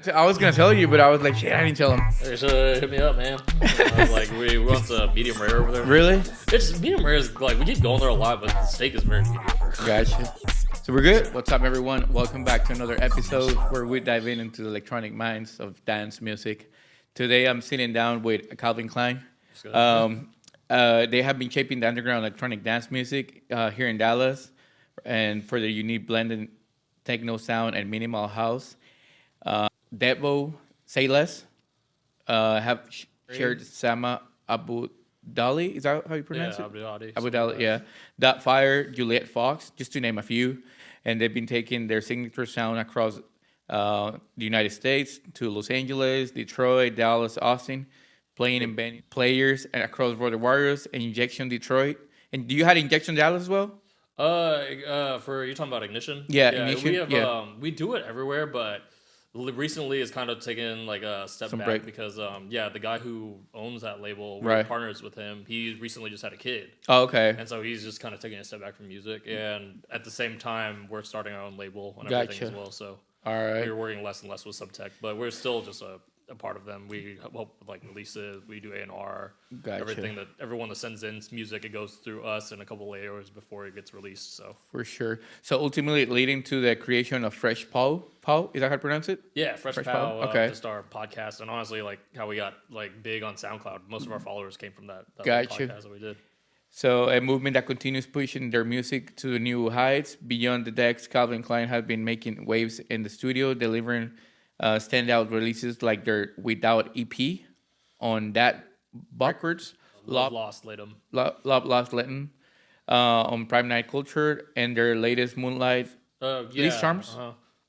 I was gonna tell you, but I was like, shit, I didn't tell him. They should hit me up, man. I was like, we want the medium rare over there. Really? It's medium rare is like we keep going there a lot, but the steak is very mediocre. Gotcha. So we're good. What's up, everyone? Welcome back to another episode where we dive into the electronic minds of dance music. Today, I'm sitting down with Calvin Klein. They have been shaping the underground electronic dance music here in Dallas, and for their unique blended techno sound and minimal house. DETVO, Say Les, have shared Sama Abdulhadi. Is that how you pronounce it? Abdulhadi. Abdulhadi, yeah. Dubfire, Juliet Fox, just to name a few. And they've been taking their signature sound across the United States to Los Angeles, Detroit, Dallas, Austin, playing in band players and across Border Warriors and Injection Detroit. And do you have Injection Dallas as well? For you talking about Ignition? Yeah, Ignition. We have we do it everywhere, but recently it's kind of taken like a step back break. Because the guy who owns that label, we're partners with him. He recently just had a kid. Oh, okay. And so he's just kind of taking a step back from music, and at the same time we're starting our own label and everything as well. So all right, we're working less and less with Subtech, but we're still just a part of them. We help with like releases, we do A&R, everything that everyone that sends in music, it goes through us in a couple layers before it gets released. So for sure. So ultimately leading to the creation of Fresh Pow. Pow, is that how to pronounce it? Yeah, Fresh Pow. Okay. Just our podcast, and honestly, like how we got like big on SoundCloud. Most of our followers came from that podcast that we did. So a movement that continues pushing their music to new heights. Beyond the decks, Calvin Klein has been making waves in the studio, delivering standout releases like their Without EP on that backwards. Love Lost Latum. Lost Latum on Prime Night Culture and their latest Moonlight Lease Charms.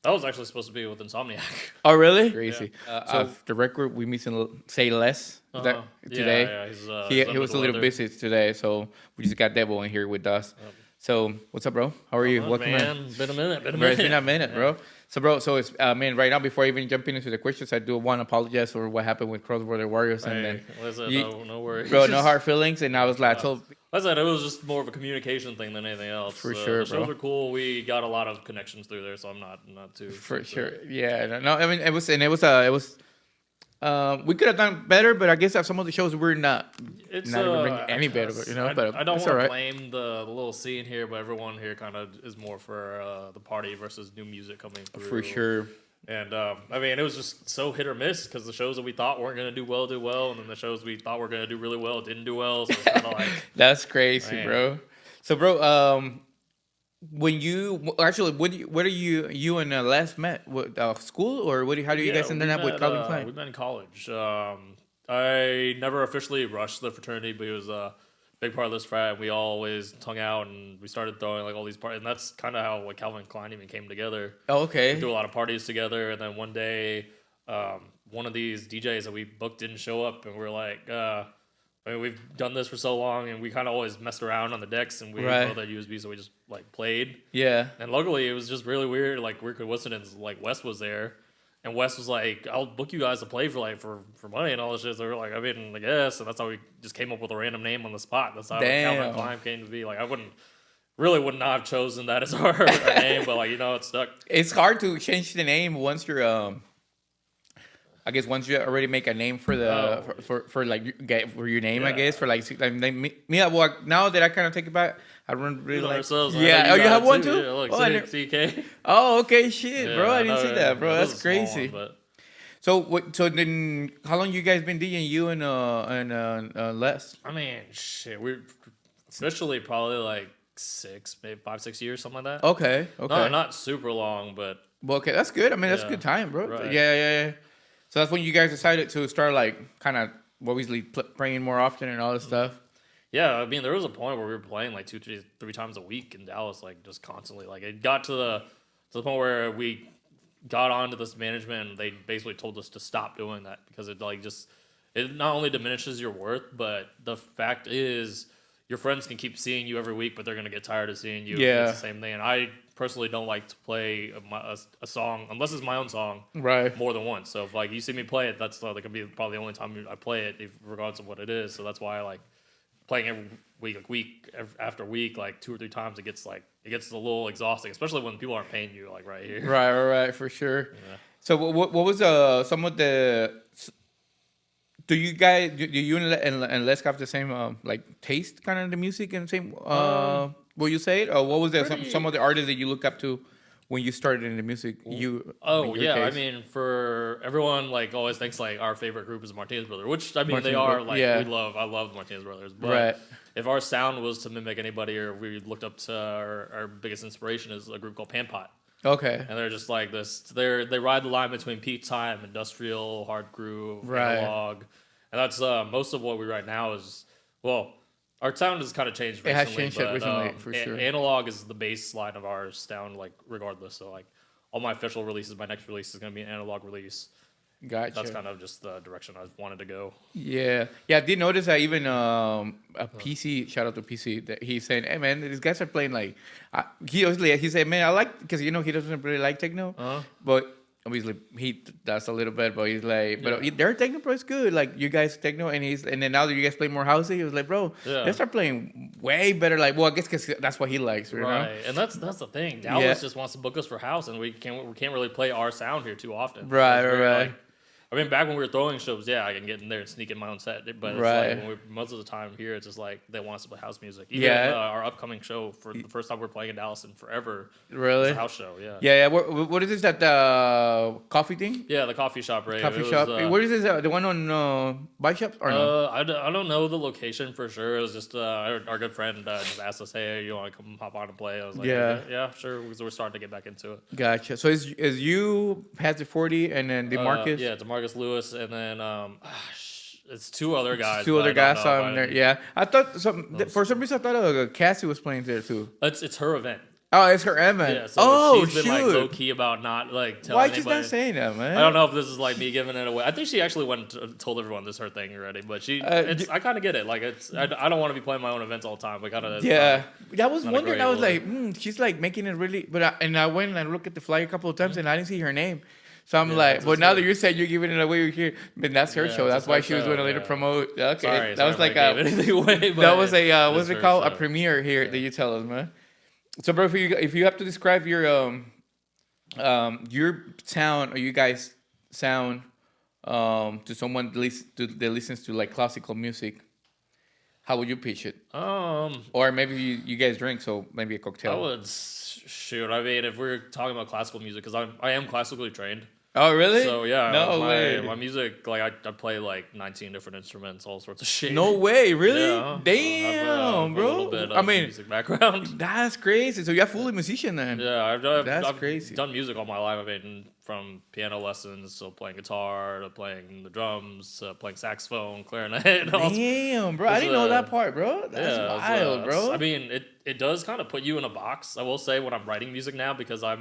That was actually supposed to be with Insomniac. Oh, really? Crazy. Yeah. So the record, we missing Say Les today. Yeah, he was a little busy today, so we just got DETVO in here with us. So what's up, bro? How are you? Welcome, man. It's been a minute. It's been a minute, bro. So, bro, it's man. Right now, before even jumping into the questions, I do want to apologize for what happened with Cross Border Warriors, and then no worries, bro. No hard feelings, and I was like, I said it was just more of a communication thing than anything else. For sure, the shows were cool. We got a lot of connections through there, so I'm not too. For sure, yeah. No, I mean it was. We could have done better, but I guess at some of the shows we're not even any better. You know, but I don't want to blame the little scene here, but everyone here kind of is more for the party versus new music coming through. For sure. And I mean, it was just so hit or miss because the shows that we thought weren't gonna do well, and then the shows we thought were gonna do really well didn't do well. So it's kind of like that's crazy, bro. So, bro, when you actually, where are you and Les met? What school or what? How do you guys end up with Calvin Klein? We met in college. I never officially rushed the fraternity, but it was a big part of this frat. And we always hung out, and we started throwing like all these parties, and that's kind of how like Calvin Klein even came together. Oh, okay. We do a lot of parties together, and then one day, one of these DJs that we booked didn't show up, and we're like. I mean, we've done this for so long, and we kind of always messed around on the decks, and we both had USB, so we just like played. Yeah. And luckily, it was just really weird. Like weird coincidence. Like Wes was there, and Wes was like, "I'll book you guys to play for money and all this shit." So we were like, "I mean, I guess." And that's how we just came up with a random name on the spot. That's how Calvin Klein came to be. Like I would not have chosen that as our name, but like it stuck. It's hard to change the name once you're I guess once you already make a name for the for your name, I guess for like me. Now that I kind of take it back, I don't really like. Ourselves, yeah, you have one too. Yeah, like CK. Oh, okay, shit, bro. I didn't see that, bro. That's crazy. One, So then, how long you guys been DJing? You and Les? I mean, shit, we're officially probably like 5-6 years, something like that. Okay. No, not super long, but. Well, okay, that's good. I mean, that's a good time, bro. Right. Yeah. So that's when you guys decided to start like kind of obviously praying more often and all this stuff. Yeah, I mean there was a point where we were playing like 2-3 times a week in Dallas, like just constantly. Like it got to the point where we got onto this management and they basically told us to stop doing that because it not only diminishes your worth, but the fact is your friends can keep seeing you every week, but they're gonna get tired of seeing you. Yeah, it's the same thing. And I personally don't like to play a song unless it's my own song, right? More than once. So if like you see me play it, that's like gonna be probably the only time I play it, regardless of what it is. So that's why I like playing every week after week, like 2 or 3 times. It gets a little exhausting, especially when people aren't paying you like right here. Right, for sure. So what was some of the? Do you guys do you and Les have the same like taste kind of the music and same? Will you say it, or what was some of the artists that you look up to when you started in the music? Oh yeah, case? I mean, for everyone, like always thinks like our favorite group is Martinez Brothers, which I mean Martinez they are like I love the Martinez Brothers, but if our sound was to mimic anybody, or we looked up to our biggest inspiration is a group called Panpot. Okay. And they're just like this. They ride the line between peak time, industrial, hard groove, analog, and that's most of what we write now is our sound has kind of changed recently. It has changed recently for sure. Analog is the baseline of our sound, like regardless. So like all my official releases, my next release is going to be an analog release. Gotcha. That's kind of just the direction I wanted to go. Yeah. I did notice that even a PC, shout out to PC, that he's saying, hey man, these guys are playing like, he said, man, I like, because he doesn't really like techno, but obviously he does a little bit, but he's like, but their techno bro is good, like you guys techno, and then now that you guys play more housey, he was like, bro, they start playing way better, like, well, I guess because that's what he likes, you know? And that's the thing, Dallas just wants to book us for house, and we can't really play our sound here too often. Right. Like, I mean, back when we were throwing shows, I can get in there and sneak in my own set. But it's like most of the time here, it's just like they want us to play house music. Even our upcoming show, for the first time we're playing in Dallas in forever. Really? It's a house show, Yeah. What is this, that coffee thing? Yeah, the coffee shop, right? Coffee shop. What is this, the one on Bike Shops? Or no? I don't know the location for sure. It was just our good friend just asked us, hey, you want to come hop on and play? I was like, yeah, sure. So we're starting to get back into it. Gotcha. So is you, Hazard 40, and then DeMarcus? Yeah, DeMarcus Lewis, and then it's two other guys. Two other guys on there. Yeah, I thought for some reason I thought Cassie was playing there too. It's her event. Oh, it's her event. Yeah, so she's been like low key about not like telling anybody. Why she's not saying that, man? I don't know if this is like me giving it away. I think she actually went and told everyone this is her thing already. But I kind of get it. Like I don't want to be playing my own events all the time. We gotta. Yeah, that was wondering. I was like, she's like making it really. But I went and I looked at the flyer a couple of times and I didn't see her name. So I'm like, well, now that you said you're giving it away here, but that's her show. That's why she was going to later promote. Okay, sorry, that was like anything away, that was a what's it called? A premiere here that you tell us, man. So, bro, if you have to describe your sound or you guys sound to someone that listens to like classical music, how would you pitch it? Or maybe you guys drink, so maybe a cocktail. I would shoot. I mean, if we're talking about classical music, because I am classically trained. Oh, really? So, yeah. No way. My music, like, I play, like, 19 different instruments, all sorts of shit. No way. Really? Yeah. Damn, bro. A little bit of music background. That's crazy. So, you're fully a musician then. Yeah. I've crazy. done music all my life. I mean, from piano lessons to playing guitar to playing the drums to playing saxophone, clarinet. Damn, bro. I didn't know that part, bro. That's wild, bro. I mean, it does kind of put you in a box, I will say, when I'm writing music now, because I've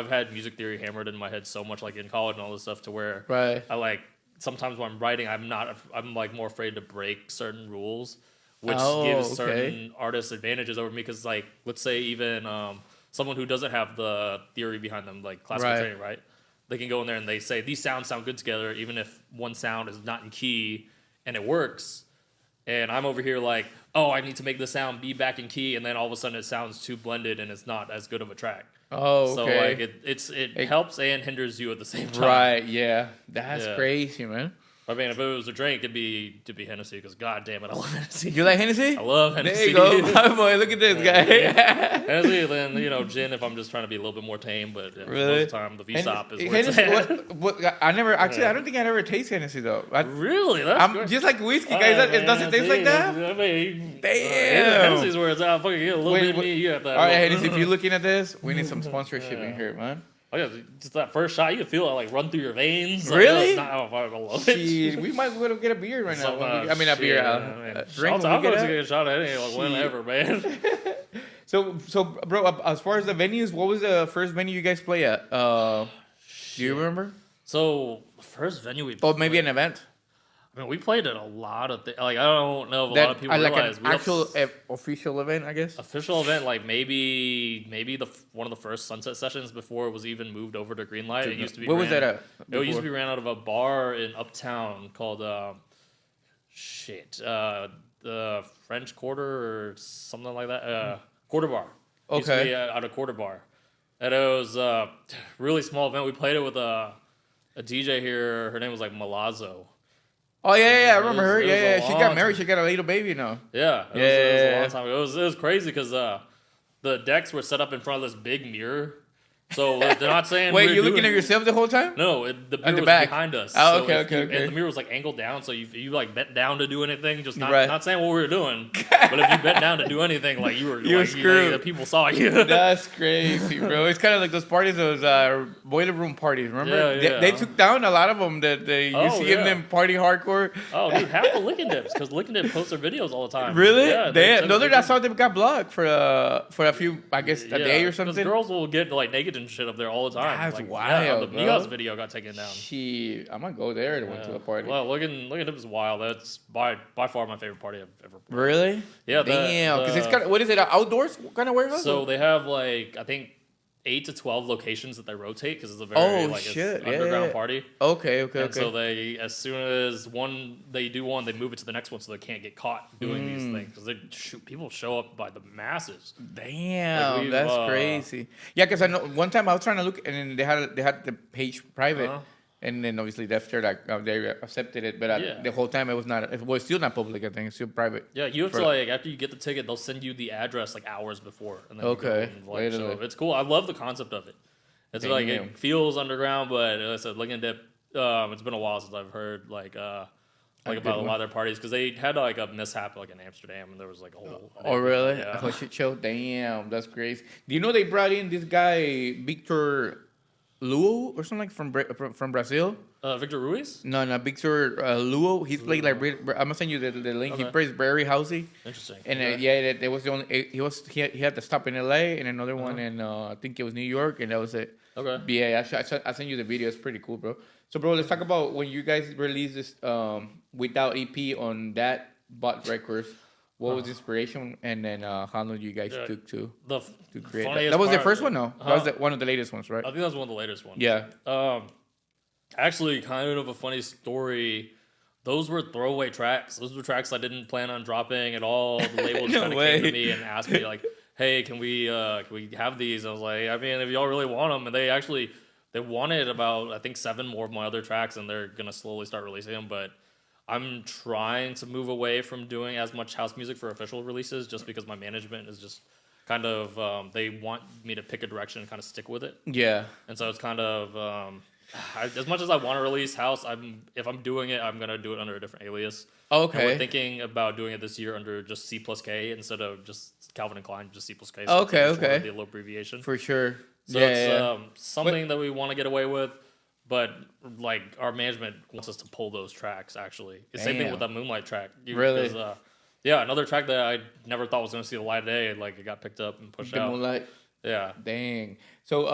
had music theory hammered in my head so much, like in college and all this stuff, to where I like sometimes when I'm writing, I'm like more afraid to break certain rules, which gives certain artists advantages over me. Because like, let's say even someone who doesn't have the theory behind them, like classical training, right? They can go in there and they say these sounds sound good together, even if one sound is not in key, and it works. And I'm over here like, oh, I need to make the sound be back in key, and then all of a sudden it sounds too blended and it's not as good of a track. Oh, okay. So like it helps and hinders you at the same time. Right? Yeah, that's crazy, man. I mean, if it was a drink, it'd be Hennessy, because god damn it, I love Hennessy. You like Hennessy? I love Hennessy. There you go, my boy. Look at this guy. Hennessy, then gin if I'm just trying to be a little bit more tame. But most of the time, the V-Stop is where it's at. What, I don't think I ever taste Hennessy though. Really? That's good. Just like whiskey, guys. It doesn't taste like that. I mean, damn. Hennessy's where it's at. Fucking get a little bit of me. You have that. All right, Hennessy, if you're looking at this, we need some sponsorship in here, man. Oh yeah, just that first shot, you can feel it like run through your veins. Really? Like, I love it. We might go get a beer right now. I mean, a beer. Drink. I'll go get a shot at it whenever, man. So, bro, as far as the venues, what was the first venue you guys play at? Do you remember? So, the first venue we played. Oh, maybe an event. I mean, we played at a lot of things. Like, I don't know if a lot of people like realize. An actual official event, I guess? Official event, like maybe one of the first Sunset Sessions before it was even moved over to Greenlight. It used to be. Where was that at? It used to be ran out of a bar in Uptown called, the French Quarter or something like that. Quarter Bar. Okay. Used to be out of Quarter Bar. And it was a really small event. We played it with a DJ here. Her name was like Malazzo. Oh yeah, I remember her. Yeah, she got married. Time. She got a little baby now. Yeah, it was a long time ago. It was crazy because the decks were set up in front of this big mirror. So they're not saying. Wait, you're looking at yourself the whole time? No, the mirror was behind us. Oh, so okay. And the mirror was like angled down, so you like bent down to do anything, just not saying what we were doing. But if you bent down to do anything, like you were screwed. The people saw you. That's crazy, bro. It's kind of like those parties, those boiler room parties. Remember? Yeah. They took down a lot of them. That you see them party hardcore. Oh, dude, half the Lickin' Dips, because Lickin' Dip posts their videos all the time. Really? Yeah, I saw they got blocked for a few, I guess, a day or something. Because girls will get like naked and shit up there all the time. That's like, wild. The Migos video got taken down. I'm gonna go there to went to the party. Well, Lickin' Dip is wild. That's by far my favorite party I've ever played. Really? Yeah. Damn. Because it's kind of, what is it? Outdoors kind of warehouse? So they have like, I think, 8 to 12 locations that they rotate because it's a very underground party. Okay. So they, as soon as they do one, they move it to the next one so they can't get caught doing these things because people show up by the masses. Damn, like that's crazy. Yeah, because I know one time I was trying to look and then they had the page private. And then obviously after they accepted it, but the whole time it was still not public. I think it's still private. Yeah, you have to like after you get the ticket, they'll send you the address like hours before. And then so it's cool. I love the concept of it. It's like it feels underground, but as I said, Lickin' Dip. It's been a while since I've heard like about a lot of their parties because they had like a mishap like in Amsterdam and there was like a whole. Oh really? Yeah. A shit show. Damn, that's crazy. Do you know they brought in this guy Victor Luo or something like from Brazil? Victor Ruiz? No, Victor Luo. He's played like I'm gonna send you the link. Okay. He plays very housey. Interesting. And it was the only. He had to stop in LA and another one in I think it was New York and that was it. Okay. But yeah, I sent you the video. It's pretty cool, bro. So, bro, let's talk about when you guys released this Without EP on that Bot Records. What was the inspiration, and then how long you guys took to create that? That was the first one, no? That was one of the latest ones, right? I think that was one of the latest ones. Yeah. Actually, kind of a funny story. Those were throwaway tracks. Those were tracks I didn't plan on dropping at all. The label just kind of came to me and asked me like, "Hey, can we have these?" I was like, "I mean, if y'all really want them," and they wanted about I think 7 more of my other tracks, and they're gonna slowly start releasing them, but. I'm trying to move away from doing as much house music for official releases just because my management is just kind of, they want me to pick a direction and kind of stick with it. Yeah. And so it's kind of, as much as I want to release house, if I'm doing it, I'm going to do it under a different alias. Okay. And we're thinking about doing it this year under just C+K instead of just Calvin and Klein, just C+K. So okay. The little abbreviation. For sure. So it's something that we want to get away with. But like our management wants us to pull those tracks. Actually, it's the same thing with that Moonlight track. Really? Another track that I never thought was going to see the light of day. Like it got picked up and pushed out. Moonlight. Yeah. Dang. So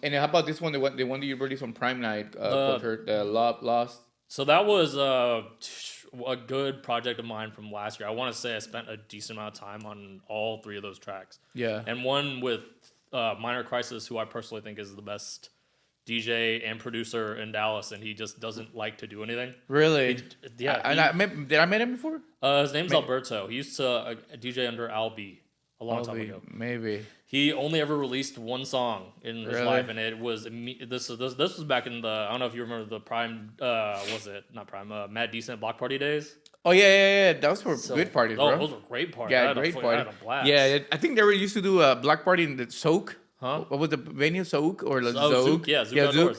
and how about this one? The one that you released on Prime Night, the Lost. So that was a good project of mine from last year. I want to say I spent a decent amount of time on all 3 of those tracks. Yeah. And one with Minor Crisis, who I personally think is the best DJ and producer in Dallas, and he just doesn't like to do anything. Really? Did I met him before? His name's Alberto. He used to DJ under Albi a long time ago. Maybe. He only ever released one song in his life, and it was this was back in the I don't know if you remember the Prime was it not Prime Mad Decent Block Party days. Oh yeah. Those were good parties, bro. Those were great parties. Yeah, great party. I had a blast. Yeah, I think they used to do a block party in the Soak. Huh? What was the venue? Souk or like Zouk? Yeah, Zouk.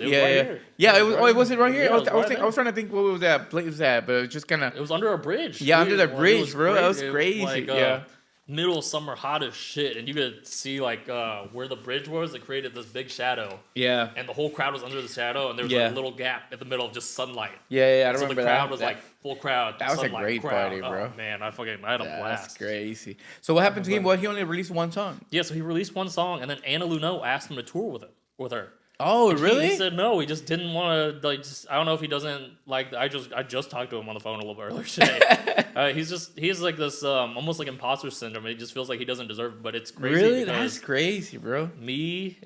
Yeah, it was. Oh, was it right here? I was trying to think what was that place at, but it was just kind of. It was under a bridge. Yeah, under the bridge, bro. That was crazy. Like, middle of summer, hot as shit, and you could see like where the bridge was. It created this big shadow. Yeah. And the whole crowd was under the shadow, and there was like a little gap in the middle of just sunlight. Yeah. I remember that. So the crowd was like full crowd. That was a great party, bro. Oh man, I had a blast. That's crazy. So what happened to him? Well, he only released one song. Yeah, so he released one song, and then Anna Luneau asked him to tour with her. Oh, really? He said no. He just didn't want to. Like, I don't know if he doesn't like. I just talked to him on the phone a little bit earlier today. He's like this almost like imposter syndrome. He just feels like he doesn't deserve it, but it's crazy. Really, that's crazy, bro. Me,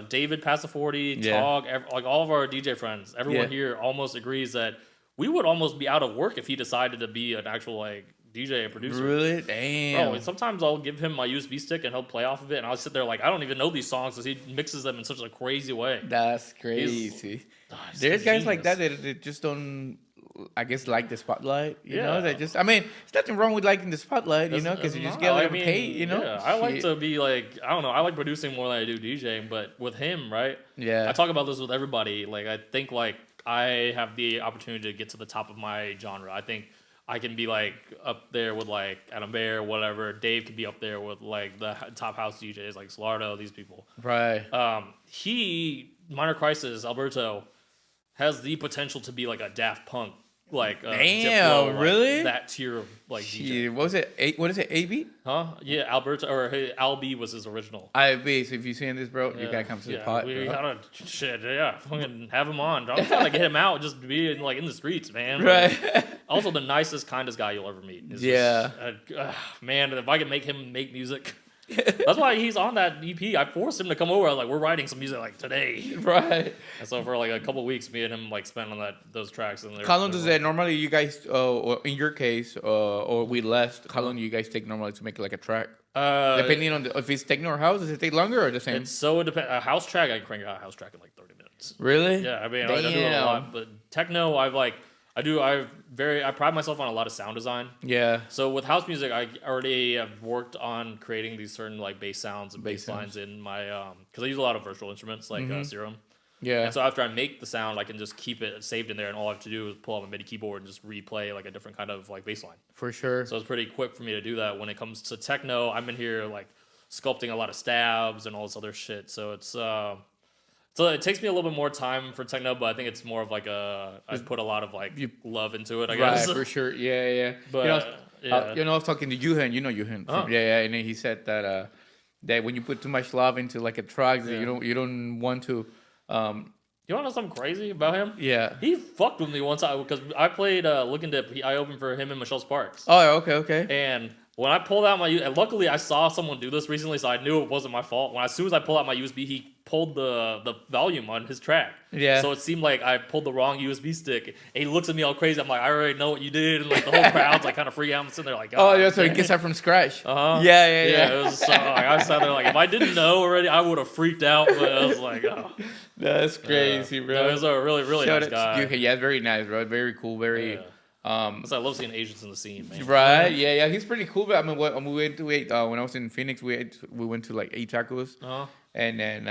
David Passaforty, Tog, like all of our DJ friends, everyone here almost agrees that we would almost be out of work if he decided to be an actual like DJ and producer. Really? Damn. Bro, and sometimes I'll give him my USB stick and he'll play off of it, and I'll sit there like I don't even know these songs because he mixes them in such a crazy way. That's crazy. He's There's a guys like genius. that that just don't, I guess, like the spotlight. You know, they just. I mean, there's nothing wrong with liking the spotlight. You know, because you just get a little paid. You know. Yeah, I like to be like I don't know. I like producing more than I do DJing, but with him, right? Yeah. I talk about this with everybody. Like I think like I have the opportunity to get to the top of my genre. I think I can be like up there with like Adam Bear, whatever. Dave could be up there with like the top house DJs like Solardo, these people. Right. Minor Crisis, Alberto, has the potential to be like a Daft Punk, like Damn, Diplo, like, really? that tier of like DJ. Shit, what was it? What is it? AB? Huh? Yeah, Alberto or hey, Albi was his original. IB. So if you're seeing this, bro, you gotta come to the pot. We bro. gotta fucking have him on. I'm trying to get him out, just to be in, like in the streets, man. Right. Also, the nicest, kindest guy you'll ever meet. It's Yeah. just, man, if I could make him make music. That's why he's on that EP. I forced him to come over. I was like, we're writing some music like today. Right. And so for like a couple weeks, me and him like spent on those tracks. And How long does that normally you guys, or in your case, or with Les, how long do you guys take normally to make like a track? Depending on if it's techno or house, does it take longer or the same? It's so depends. A house track, I can crank out a house track in like 30 minutes. Really? Yeah, I mean, I do it a lot. But techno, I pride myself on a lot of sound design. Yeah. So with house music, I already have worked on creating these certain like bass sounds and Bass bass lines in my because I use a lot of virtual instruments like Serum. Yeah. And so after I make the sound, I can just keep it saved in there, and all I have to do is pull out my MIDI keyboard and just replay like a different kind of like bass line. For sure. So it's pretty quick for me to do that. When it comes to techno, I'm in here like sculpting a lot of stabs and all this other shit. So it's so it takes me a little bit more time for techno, but I think it's more of like I put a lot that love into it, I guess. Right, for sure. Yeah, yeah. But I was talking to Yuhen. You know Yuhen. Yeah, and then he said that that when you put too much love into like a track, that you don't want to. You want to know something crazy about him? Yeah. He fucked with me one time because I played Linkdeep. I opened for him and Michelle Sparks. Oh, okay. And when I pulled out and luckily I saw someone do this recently, so I knew it wasn't my fault. As soon as I pulled out my USB, he pulled the volume on his track. Yeah. So it seemed like I pulled the wrong USB stick. And he looks at me all crazy. I'm like, I already know what you did. And like the whole crowd's like kind of freaking out. I'm sitting there like, oh yeah, so he gets that from scratch. Yeah. It was so, like, I sat there like, if I didn't know already, I would have freaked out. But I was like, oh, that's crazy, bro. No, he was a really, really nice guy. Yeah, very nice, bro. Very cool. Very. I love seeing Asians in the scene, man. Right? Yeah. He's pretty cool. But I mean, we went to when I was in Phoenix, we went to like 8 tacos. And then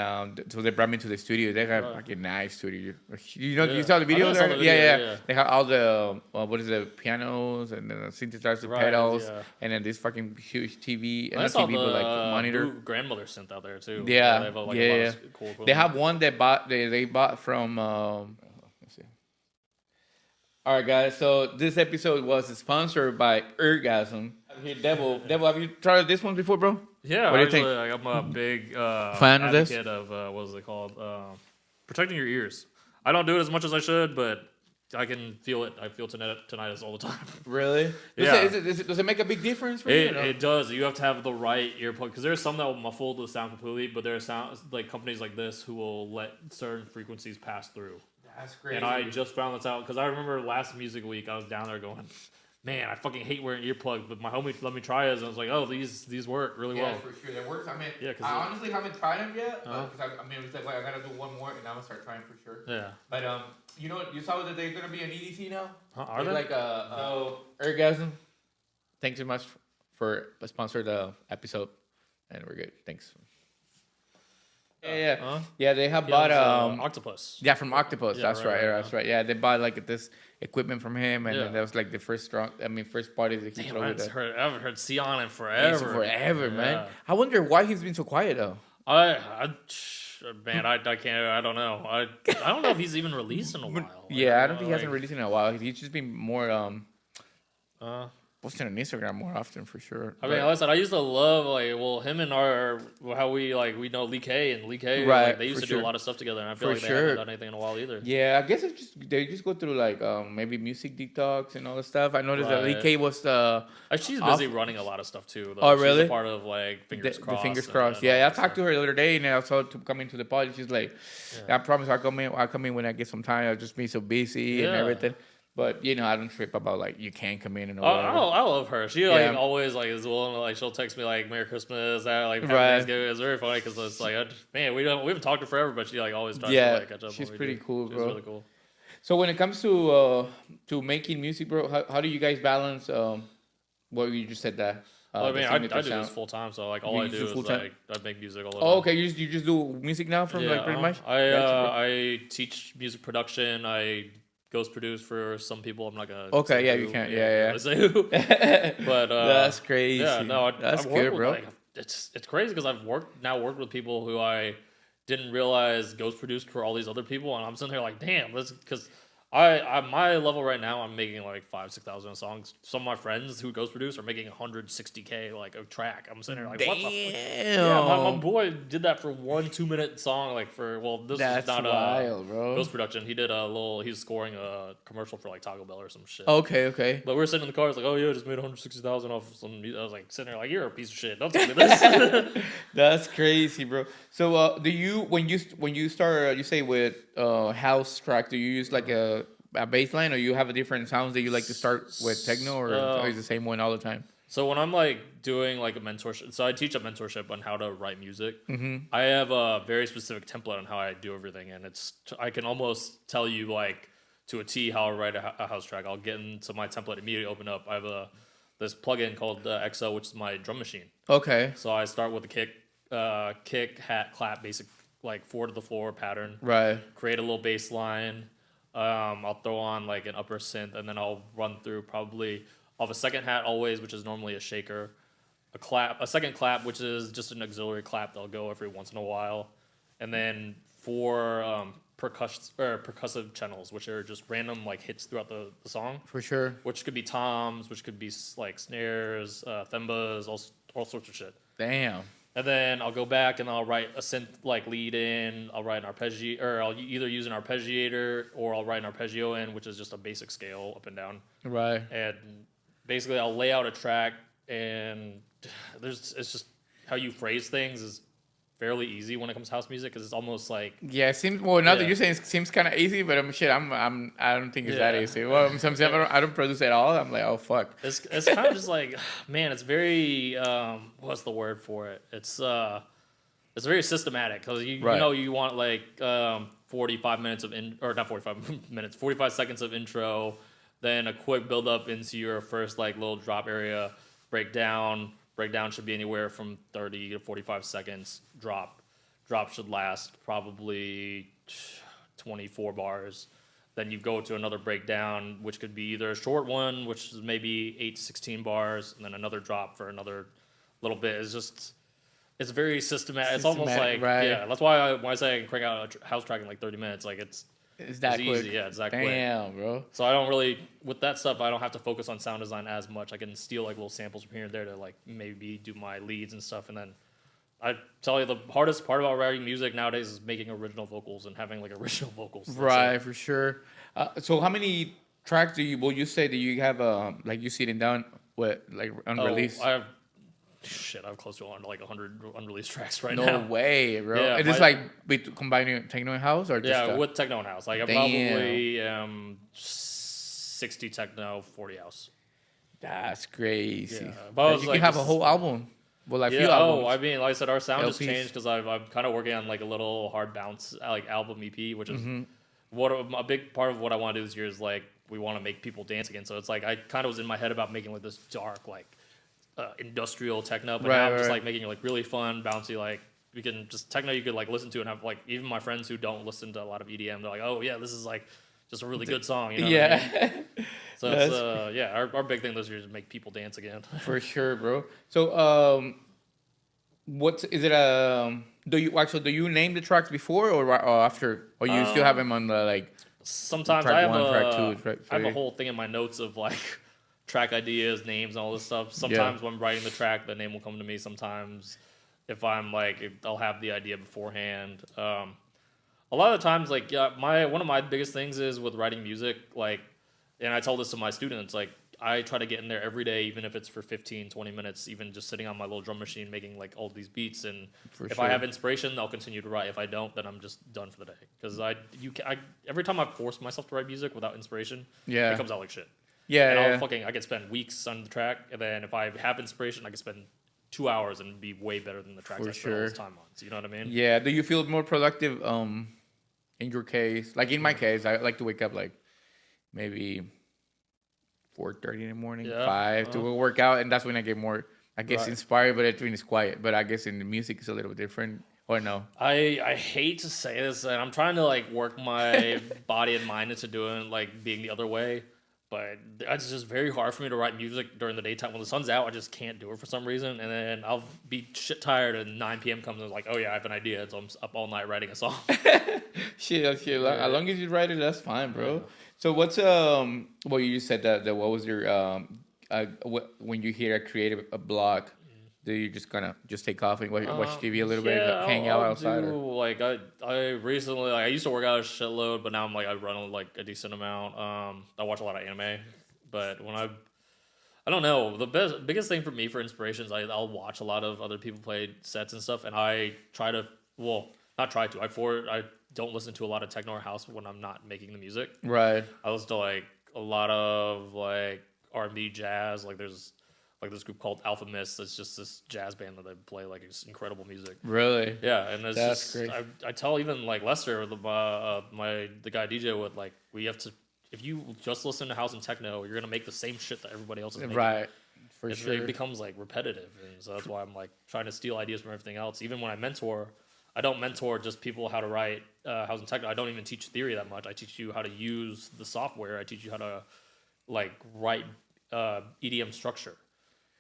so they brought me to the studio. They have like a nice studio. You saw the video there? Yeah. They have all the what is it, pianos and the synthesizer pedals, and then this fucking huge TV and I saw TV with like monitor. Grandmother synth out there too. Yeah, they have, like, a lot of cool equipment. They have one that they bought from. Let's see. All right, guys. So this episode was sponsored by Ergasm. Here, DETVO, have you tried this one before, bro? Yeah, what do you think? Like, I'm a big fan of this? What is it called? Protecting your ears. I don't do it as much as I should, but I can feel it. I feel tinnitus all the time. Really? Yeah. Does it make a big difference for you? It does. You have to have the right earplug because there's some that will muffle the sound completely, but there are like companies like this who will let certain frequencies pass through. That's crazy. And I just found this out because I remember last music week I was down there going, man, I fucking hate wearing earplugs, but my homie let me try it, and I was like, oh, these work really well. Yeah, for sure, that works. I mean, yeah, I honestly haven't tried them yet. Because it's like I gotta do one more, and I'm gonna start trying for sure. Yeah. But you saw that they're gonna be an EDC now. Are they? Like Ergasm. Thanks so much for sponsoring the episode, and we're good. Thanks. Yeah. They have bought Octopus. Yeah, from Octopus. Yeah, that's right. That's right. Yeah, they bought like this equipment from him, and then that was like the first party that he threw with it. I haven't heard Sion in forever. Man. I wonder why he's been so quiet though. I can't. I don't know. I don't know if he's even released in a while. Yeah, I don't think he hasn't released in a while. He's just been more posting on Instagram more often for sure. I mean, like I said, I used to love him and how we know Lee K and Lee K. Right, like, they used to do a lot of stuff together, and I feel like they haven't done anything in a while either. Yeah, I guess they just go through like maybe music detox and all that stuff. I noticed that Lee K was she's busy running a lot of stuff too. Though. Oh, really? She's a part of like Fingers Crossed. The Fingers Crossed. Yeah, I talked to her the other day, and I saw to come into the pod. She's like, I promise I'll come in when I get some time. I've just been so busy and everything. But I don't trip about like you can't come in and I love her. She like Yeah. always like is willing to like she'll text me like Merry Christmas, like Happy Right. Thanksgiving. It's very funny because it's like man, we haven't talked to forever, but she like always tries to Yeah, like catch up. she's when we pretty do. cool, She's bro. really cool. So when it comes to making music, bro, how do you guys balance what you just said that? Well, I the mean, I signature do this sound? full time, so like You all I just do do is full-time? like I make music all the Oh, time. okay. You just do music now from like pretty much. I Gotcha, bro. I teach music production. I ghost produce for some people. I'm not gonna. Okay, say yeah, who. you can't. I'm Yeah, not gonna say who. yeah. But That's crazy. Yeah, no, That's I've good, worked bro. with, like, it's crazy because I've worked with people who I didn't realize ghost produced for all these other people, and I'm sitting here like, damn, this because I my level right now, I'm making like 5,000-6,000 songs. Some of my friends who ghost produce are making 160K like a track. I'm sitting here like, what the fuck? Damn. Yeah, my boy did that for 2-minute song, like this That's is not wild, a bro. ghost production. He did he's scoring a commercial for like Taco Bell or some shit. Okay. But we were sitting in the car. It's like, oh yeah, I just made 160,000 off some. I was like sitting there like, you're a piece of shit. Don't tell me this. That's crazy, bro. So, do you when you start you say with house track, do you use like a bass line, or you have a different sounds that you like to start with techno, or it's always the same one all the time? So when I'm like doing like a mentorship, so I teach a mentorship on how to write music. Mm-hmm. I have a very specific template on how I do everything, and I can almost tell you like to a T how I write a house track. I'll get into my template immediately, open up. I have this plugin called DxH, which is my drum machine. Okay. So I start with the kick, hat, clap, basic like 4 to the floor pattern. Right. Create a little bass line. I'll throw on like an upper synth, and then I'll run through probably off a second hat always, which is normally a shaker, a second clap, which is just an auxiliary clap that'll go every once in a while, and then 4 percussive channels, which are just random like hits throughout the song, For sure. which could be toms, which could be like snares, thembas, all sorts of shit. Damn. And then I'll go back and I'll write a synth like lead in. I'll write an arpeggio, or I'll either use an arpeggiator or I'll write an arpeggio in, which is just a basic scale up and down. Right. And basically, I'll lay out a track, and it's just how you phrase things is fairly easy when it comes to house music, because it's almost like Yeah, it seems now that Yeah. you're saying it seems kind of easy, but I don't think it's that Yeah. easy. Well, sometimes I don't produce at all. I'm like, oh fuck. it's kind of just like, man, it's very what's the word for it? It's very systematic, because you Right. know you want like 45 minutes of or not 45 minutes, 45 seconds of intro, then a quick build up into your first like little drop area, breakdown. Breakdown should be anywhere from 30 to 45 seconds. Drop should last probably 24 bars. Then you go to another breakdown, which could be either a short one, which is maybe 8 to 16 bars, and then another drop for another little bit. It's very systematic. It's almost Systematic, like, right. yeah, that's why when I say I can crank out a house track in like 30 minutes, like it's that quick. easy. Yeah, it's that quick. Damn, bro. So I don't really, with that stuff, I don't have to focus on sound design as much. I can steal like little samples from here and there to like maybe do my leads and stuff. And then I tell you, the hardest part about writing music nowadays is making original vocals and having like original vocals. That's Right, it. for sure. So how many tracks will you say that you have like you sitting down with like unreleased? I have close to like 100 unreleased tracks right No now. way, bro. Yeah, It is my- like combining techno and house, or just Yeah, with techno and house. Like I Damn. probably 60 techno, 40 house. that's crazy. Yeah, but I was you like, can have a this whole album. Well, like Yeah. few albums. I mean, like I said, our sound just LPs. changed because I'm kind of working on like a little hard bounce like album EP, which is Mm-hmm. what a big part of what I want to do this year is like we want to make people dance again. So it's like I kind of was in my head about making like this dark like industrial techno, but now I'm just like making it like really fun, bouncy. Like we can just techno you could like listen to and have like even my friends who don't listen to a lot of EDM, they're like, oh yeah, this is like just a really good song. You know what I mean? Yeah, So it's our big thing this year is to make people dance again. for sure, bro. So what is it? Do you name the tracks before or after, or you still have them on the like? Sometimes Track I have one, a, track two, track I have a three. whole thing in my notes of like track ideas, names, and all this stuff. Sometimes when I'm writing the track, the name will come to me. Sometimes if I'll have the idea beforehand. A lot of the times, like one of my biggest things is with writing music, like, and I tell this to my students, like I try to get in there every day, even if it's for 15, 20 minutes, even just sitting on my little drum machine making like all these beats. And if I have inspiration, I'll continue to write. If I don't, then I'm just done for the day. Because every time I force myself to write music without inspiration, it comes out like shit. Yeah, and I can spend weeks on the track, and then if I have inspiration, I can spend 2 hours and be way better than the tracks I spent all this time on. So you know what I mean? Yeah. Do you feel more productive? In your case, like in my case, I like to wake up like maybe 4:30 in the morning, 5 to go work out, and that's when I get more, I guess, inspired. But it's quiet. But I guess in the music, it's a little bit different. Or no? I hate to say this, and I'm trying to like work my body and mind into doing like being the other way. But it's just very hard for me to write music during the daytime. When the sun's out, I just can't do it for some reason. And then I'll be shit tired, and 9 p.m. comes and I'm like, oh yeah, I have an idea. So I'm up all night writing a song. shit. As long as you write it, that's fine, bro. Yeah. So what's well, you just said that what was your when you hear a creative block, do you just kind of just take off and watch TV a little bit, hang out outside? Like I recently, like I used to work out a shitload, but now I'm like I run like a decent amount. I watch a lot of anime, but when I don't know, the biggest thing for me for inspiration is I'll watch a lot of other people play sets and stuff, and I try to I don't listen to a lot of techno or house when I'm not making the music. Right. I listen to like a lot of like R&B, jazz. Like there's like this group called Alpha Mist. It's just this jazz band that they play like it's incredible music. Really? Yeah, and it's that's just great. I tell even like Lester, the guy DJ with like we have to, if you just listen to house and techno, you're gonna make the same shit that everybody else is making. Right. For sure. It becomes like repetitive, and so that's why I'm like trying to steal ideas from everything else. Even when I mentor, I don't mentor just people how to write house and techno. I don't even teach theory that much. I teach you how to use the software. I teach you how to like write EDM structure.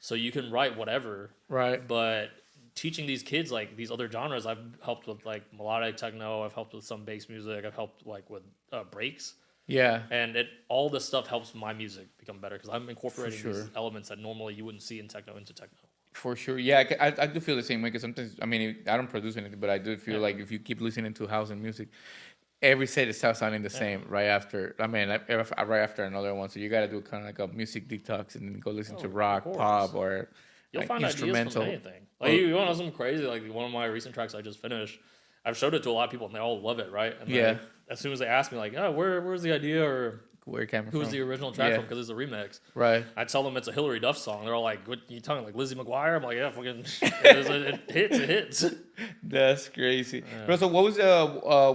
So you can write whatever, right? But teaching these kids like these other genres, I've helped with like melodic techno. I've helped with some bass music. I've helped like with breaks. Yeah, and all this stuff helps my music become better because I'm incorporating these elements that normally you wouldn't see in techno into techno. For sure, yeah, I do feel the same way because sometimes I mean I don't produce anything, but I do feel like if you keep listening to house and music, every set is sounding the same right after. I mean, right after another one. So you got to do kind of like a music detox and then go listen to rock, pop, or you'll find instrumental. Ideas from anything. Like you want to know something crazy? Like one of my recent tracks I just finished, I've showed it to a lot of people and they all love it, right? And like, as soon as they ask me, like, oh, where's the idea or where it came from? Who's the original track from? Because it's a remix. Right. I tell them it's a Hillary Duff song. They're all like, what you talking like Lizzie McGuire? I'm like, yeah, fucking it hits. That's crazy. Yeah. Bro, so what was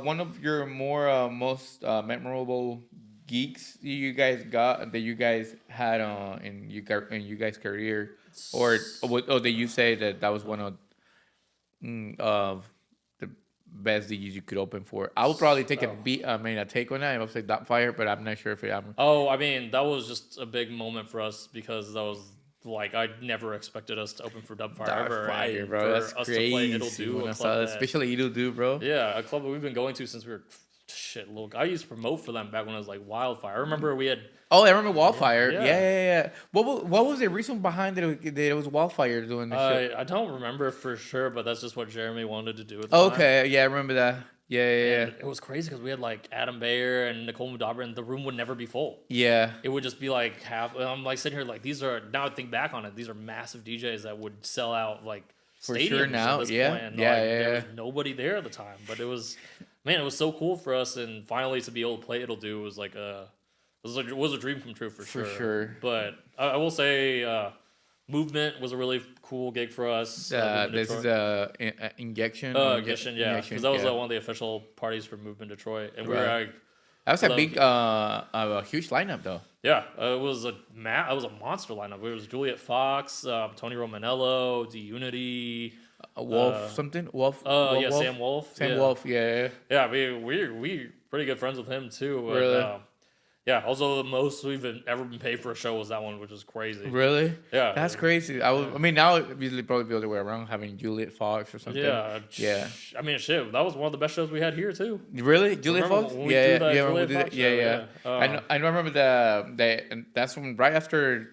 one of your more most memorable gigs you guys got that you guys had in you guys' career? Or did you say that was one of the best DJs you could open for? I would probably take a take on that. I would say Dubfire, but I'm not sure if I mean, that was just a big moment for us because that was like I never expected us to open for Dubfire ever. Dubfire, bro, that's crazy. To play It'll Do, especially It'll Do, bro. Yeah, a club that we've been going to since we were I used to promote for them back when it was like Wildfire. I remember we had. Oh, I remember Wildfire. Yeah. What was the reason behind it? That it was Wildfire doing the show? I don't remember for sure, but that's just what Jeremy wanted to do at the time. Okay, yeah, I remember that. Yeah. It was crazy because we had like Adam Bayer and Nicole Mudabra, and the room would never be full. Yeah. It would just be like half. I'm like sitting here like these are, now I think back on it, these are massive DJs that would sell out like stadiums for sure now. At this point. And, there was nobody there at the time, but it was. Man, it was so cool for us, and finally to be able to play It'll Do was like it was a dream come true for sure. For sure. But I will say, Movement was a really cool gig for us. This is Injection. Injection, yeah, because that was one of the official parties for Movement Detroit, and we were. That was a big, a huge lineup though. Yeah, it was a monster lineup. It was Juliet Fox, Tony Romanello, D Unity. Wolf something? Wolf? Yeah, Wolf? Sam Wolf. Sam Wolf, yeah. Yeah, we pretty good friends with him too. But, really? Yeah, also the most we've ever been paid for a show was that one, which is crazy. Really? Yeah. That's crazy. I mean, now it'd usually probably be the other way around, having Juliet Fox or something. Yeah. I mean, shit, that was one of the best shows we had here too. Really? Juliet Fox? Yeah. I remember that. I remember that's when right after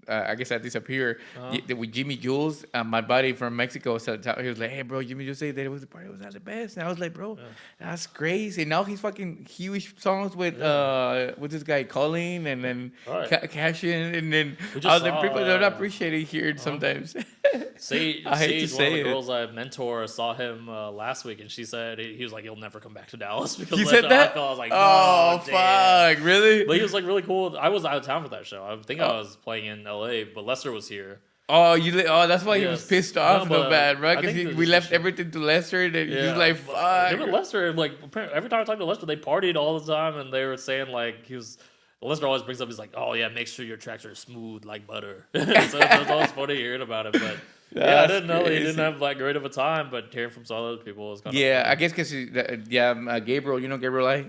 I guess I disappeared with Jimmy Jules. My buddy from Mexico said, he was like, "Hey, bro, Jimmy Jules said that it was the party was not the best." And I was like, "Bro, that's crazy." Now he's fucking huge songs with this guy Colin and then Cashin, and then other people don't appreciate it here sometimes. Sage, I hate to one of say the it. girls I mentor, saw him last week, and she said he was like, "He'll never come back to Dallas." Because He said that. I was like, "Oh, damn." fuck, really?" But he was like really cool. I was out of town for that show. I think I was playing in LA, but Lester was here. Oh, that's why he was pissed off No, so but bad, right? I think Because it we was left just- everything to Lester, and he's like, Him "Fuck." and Lester, like every time I talk to Lester, they partied all the time, and they were saying like Lester always brings up, he's like, "Oh yeah, make sure your tracks are smooth like butter." So it's always funny hearing about it, but. I didn't know that he didn't have that great of a time, but hearing from some other people was kind of Yeah, funny. I guess because Gabriel, you know Gabriel,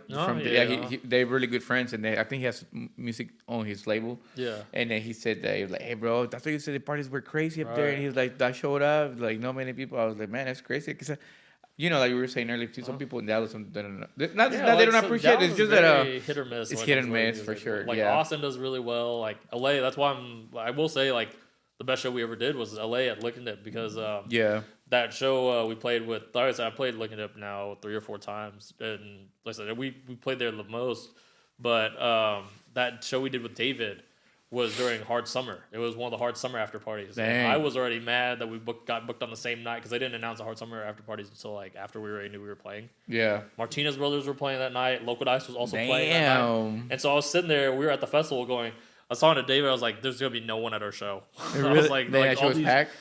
they're really good friends, and I think he has music on his label. Yeah. And then he said that he was like, "Hey, bro, that's why you said the parties were crazy up there." Right. And he was like, "I showed up, like not many people." I was like, "Man, that's crazy." Because like we were saying earlier, too, some people in Dallas don't know. Not that they don't appreciate it. It's just that hit or miss. it's when hit it and comes to miss music. for sure. Like Yeah. Austin does really well. Like LA, that's why I will say like the best show we ever did was LA at Linkdeep because that show we played with. Like I said, I played Linkdeep now 3 or 4 times, and like I said, we played there the most. But that show we did with David was during hard summer. It was one of the hard summer after parties. And I was already mad that we got booked on the same night because they didn't announce the hard summer after parties until like after we already knew we were playing. Yeah. Martinez Brothers were playing that night. Local Dice was also playing that night. And so I was sitting there. We were at the festival going. I was talking to David. I was like, "There's gonna be no one at our show." I was like, show was packed.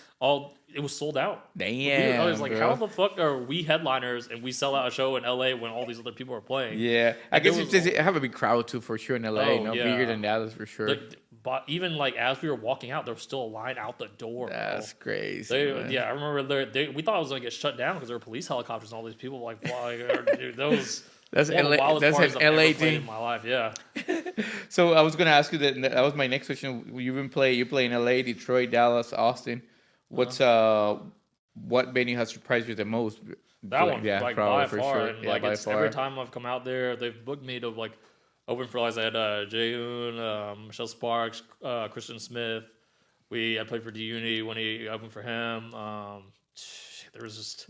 It was sold out. Damn. I was like, bro. how the fuck are we headliners and we sell out a show in LA when all these other people are playing? Yeah, I And guess there it's was- just have a big crowd too for sure in LA. Bigger than Dallas for sure. But even like as we were walking out, there was still a line out the door. That's bro. crazy. I remember we thought it was gonna get shut down because there were police helicopters and all these people like flying. Dude, That's one of the LA. wildest That's parties an I've LA ever played thing. in my life. Yeah. So I was gonna ask you that was my next question. You play in LA, Detroit, Dallas, Austin. What's what venue has surprised you the most? That one, yeah, like probably by for far, sure. and Yeah, like by it's far. every time I've come out there, they've booked me to like open for like I had Jaehoon, Michelle Sparks, Christian Smith. I played for D Unity when he opened for him. There was just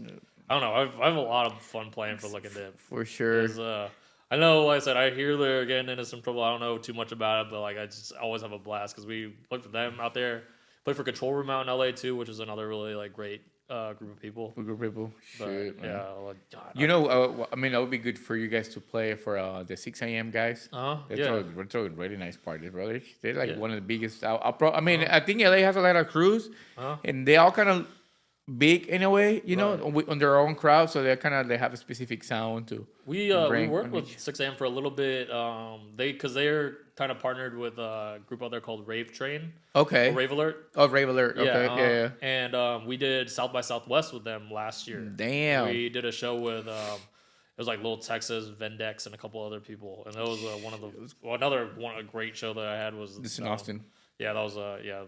I don't know. I have a lot of fun playing for Linkdeep. For sure. I know, like I said, I hear they're getting into some trouble. I don't know too much about it, but like I just always have a blast because we played for them out there. Played for Control Room out in LA too, which is another really like great group of people. But, Shit, man. yeah, like, God, You I mean, that would be good for you guys to play for the 6 a.m. guys. They're throwing really nice parties, bro. They're like one of the biggest. I think LA has a lot of crews, and they all kind of big in a way, on their own crowd. So they have a specific sound too. We worked with 6 a.m. for a little bit. They're kind of partnered with a group out there called Rave Train. Okay. Or Rave Alert. Oh, Rave Alert. Okay. Yeah. And we did South by Southwest with them last year. Damn. We did a show with it was like Lil Texas, Vendex, and a couple other people. And that was a great show that I had was This in Austin. Yeah, that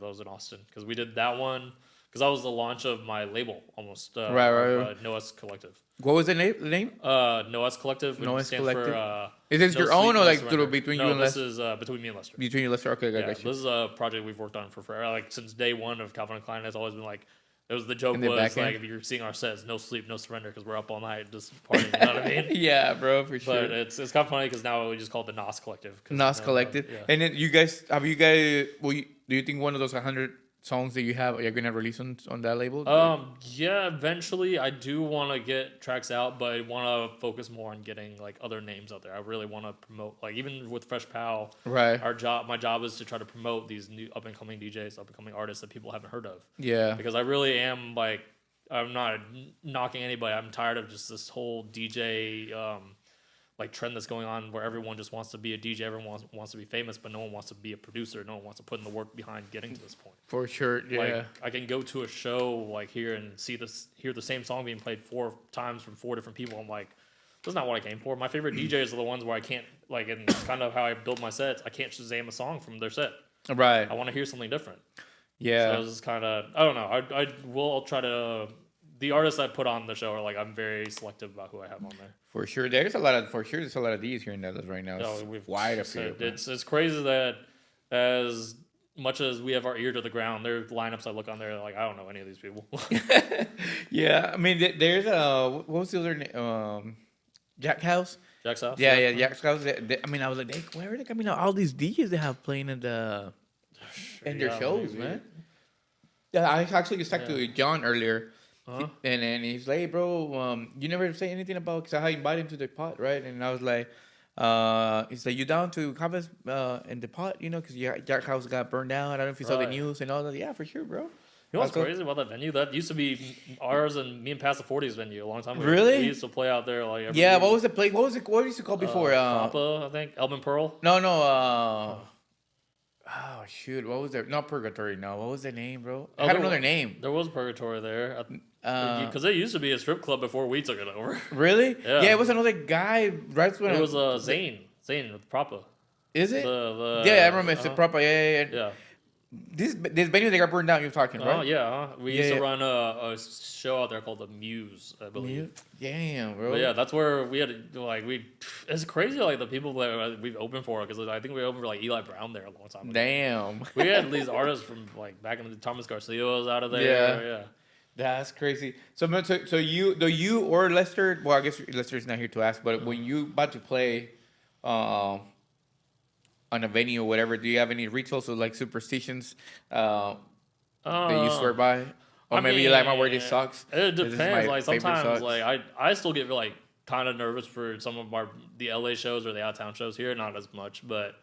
was in Austin because we did that one because that was the launch of my label almost. Right. NoS Collective. What was the name? NoS Collective. NoS stands Collective. For, Is this No your Sleep, own or No like Surrender. between No, you and this Lester? is between me and Lester. Between you and Lester. Okay, I Yeah, got you. this is a project we've worked on for forever. Like since day one of Calvin and Klein, it's always been like it was the joke In the was back like end? if you're seeing our sets, no sleep, no surrender because we're up all night just partying. You know what I mean? Yeah, bro, for sure. But it's kind of funny because now we just call it the NOS Collective. NOS Collective. Yeah. And then do you think one of those 100 songs that you have you're gonna release on that label? Yeah, eventually I do want to get tracks out, but I want to focus more on getting like other names out there. I really want to promote, like even with Fresh Pow, Right. my job is to try to promote these new up and coming DJs, up and coming artists that people haven't heard of. Yeah. Because I really am like, I'm not knocking anybody. I'm tired of just this whole DJ like trend that's going on where everyone just wants to be a DJ, everyone wants to be famous, but no one wants to be a producer. No one wants to put in the work behind getting to this point. For sure. Yeah. Like I can go to a show like here and hear the same song being played 4 times from 4 different people. I'm like, that's not what I came for. My favorite DJs are the ones where I can't and it's kind of how I build my sets. I can't Shazam a song from their set. Right. I want to hear something different. Yeah. So this is kind of, I don't know. I will try to. The artists I put on the show are like I'm very selective about who I have on there. For sure, there's a lot of these here in Dallas right now. No, It's wide up here. It's crazy that as much as we have our ear to the ground, their lineups I look on there like I don't know any of these people. Yeah, I mean, there's what was the other name? Jack House. Jack's house. Yeah, Jack's House. I mean, I was like, where are they coming out? All these DJs they have playing in their shows, maybe. man. Yeah, I actually just talked to John earlier, Uh-huh. and then he's like, hey, bro, you never say anything about, because I invited him to the pot, right? And I was like, he's like, you down to conference in the pot, you know, because Jack House got burned down. I don't know if you saw the Right. news and all that. Yeah, for sure, bro. You know what's crazy about that venue? That used to be ours and me and Past the 40s venue a long time ago. Really? We used to play out there like every Yeah, year. what was the play? What was it? What used to call before? Papa, I think. Elman Pearl. No. Oh shoot, what was their not Purgatory? No, what was their name, bro? I had another name. There was Purgatory there. Because it used to be a strip club before we took it over. Really? Yeah. Yeah, it was another guy. Right when It was Zane with Propa. Is it? The Yeah, I remember it's the proper. Yeah. Yeah. This venue they got burned down. You're talking, right? Oh yeah, we used Yeah. to run a show out there called the Muse, I believe. Damn, bro. But yeah, that's where we had to, like It's crazy like the people that we've opened for, because I think we opened for like Eli Brown there a long time ago. Damn. We had these artists from like back in the Thomas Garcia was out of there. Yeah. That's crazy. So you or Lester? Well, I guess Lester's not here to ask, but when you about to play, on a venue or whatever, do you have any rituals or like superstitions that you swear by? Or maybe you like my word, it sucks. It This is depends. my Like favorite sometimes, socks. like I still get like kind of nervous for some of the LA shows or the out of town shows here. Not as much, but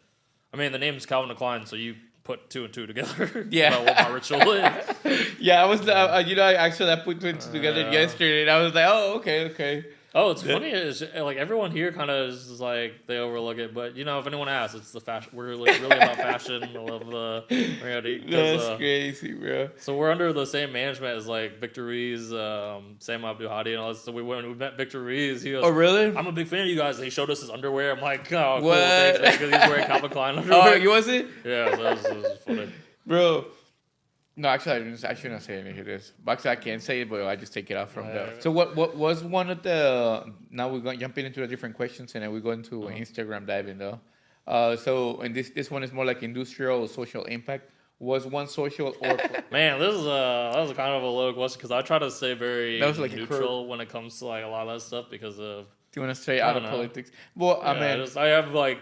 I mean the name's Calvin Klein, so you put 2 and 2 together. Yeah. About what my ritual is. Yeah, I was, I put two and two together yesterday, and I was like, oh, okay. Oh, it's funny is like everyone here kind of is like they overlook it, but you know if anyone asks, it's the fashion. We're like, really about fashion. I love the reality. That's crazy, bro. So we're under the same management as like Victor Rees, Sam Abdulhadi, and all that. So when we met Victor Rees, he goes, Oh, really? I'm a big fan of you guys. And he showed us his underwear. I'm like, oh, cool, What? thanks, because he's wearing Calvin Klein underwear. Oh, you was it? Yeah, so that was funny. Bro. No, actually, I shouldn't say any of this. But actually, I can't say it, but I just take it out from there. So what was one of the... Now we're going jumping into the different questions, and then we're going to Instagram diving, though. So, and this one is more like industrial or social impact. Was one social or... Man, this is that was kind of a low question, because I try to stay very like neutral when it comes to like a lot of that stuff, because of... Do you want to stay out of politics? Well, I mean... I have like...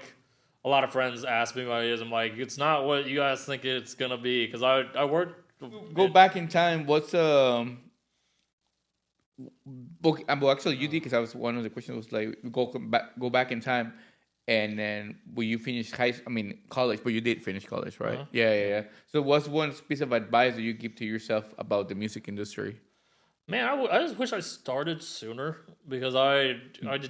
A lot of friends ask me what it is. I'm like, it's not what you guys think it's gonna be, because I work. Go back in time. What's well, actually you did, because I was one of the questions was like go back in time, and then will you finish college? But you did finish college, right? Yeah. So what's one piece of advice that you give to yourself about the music industry? Man, I just wish I started sooner, because I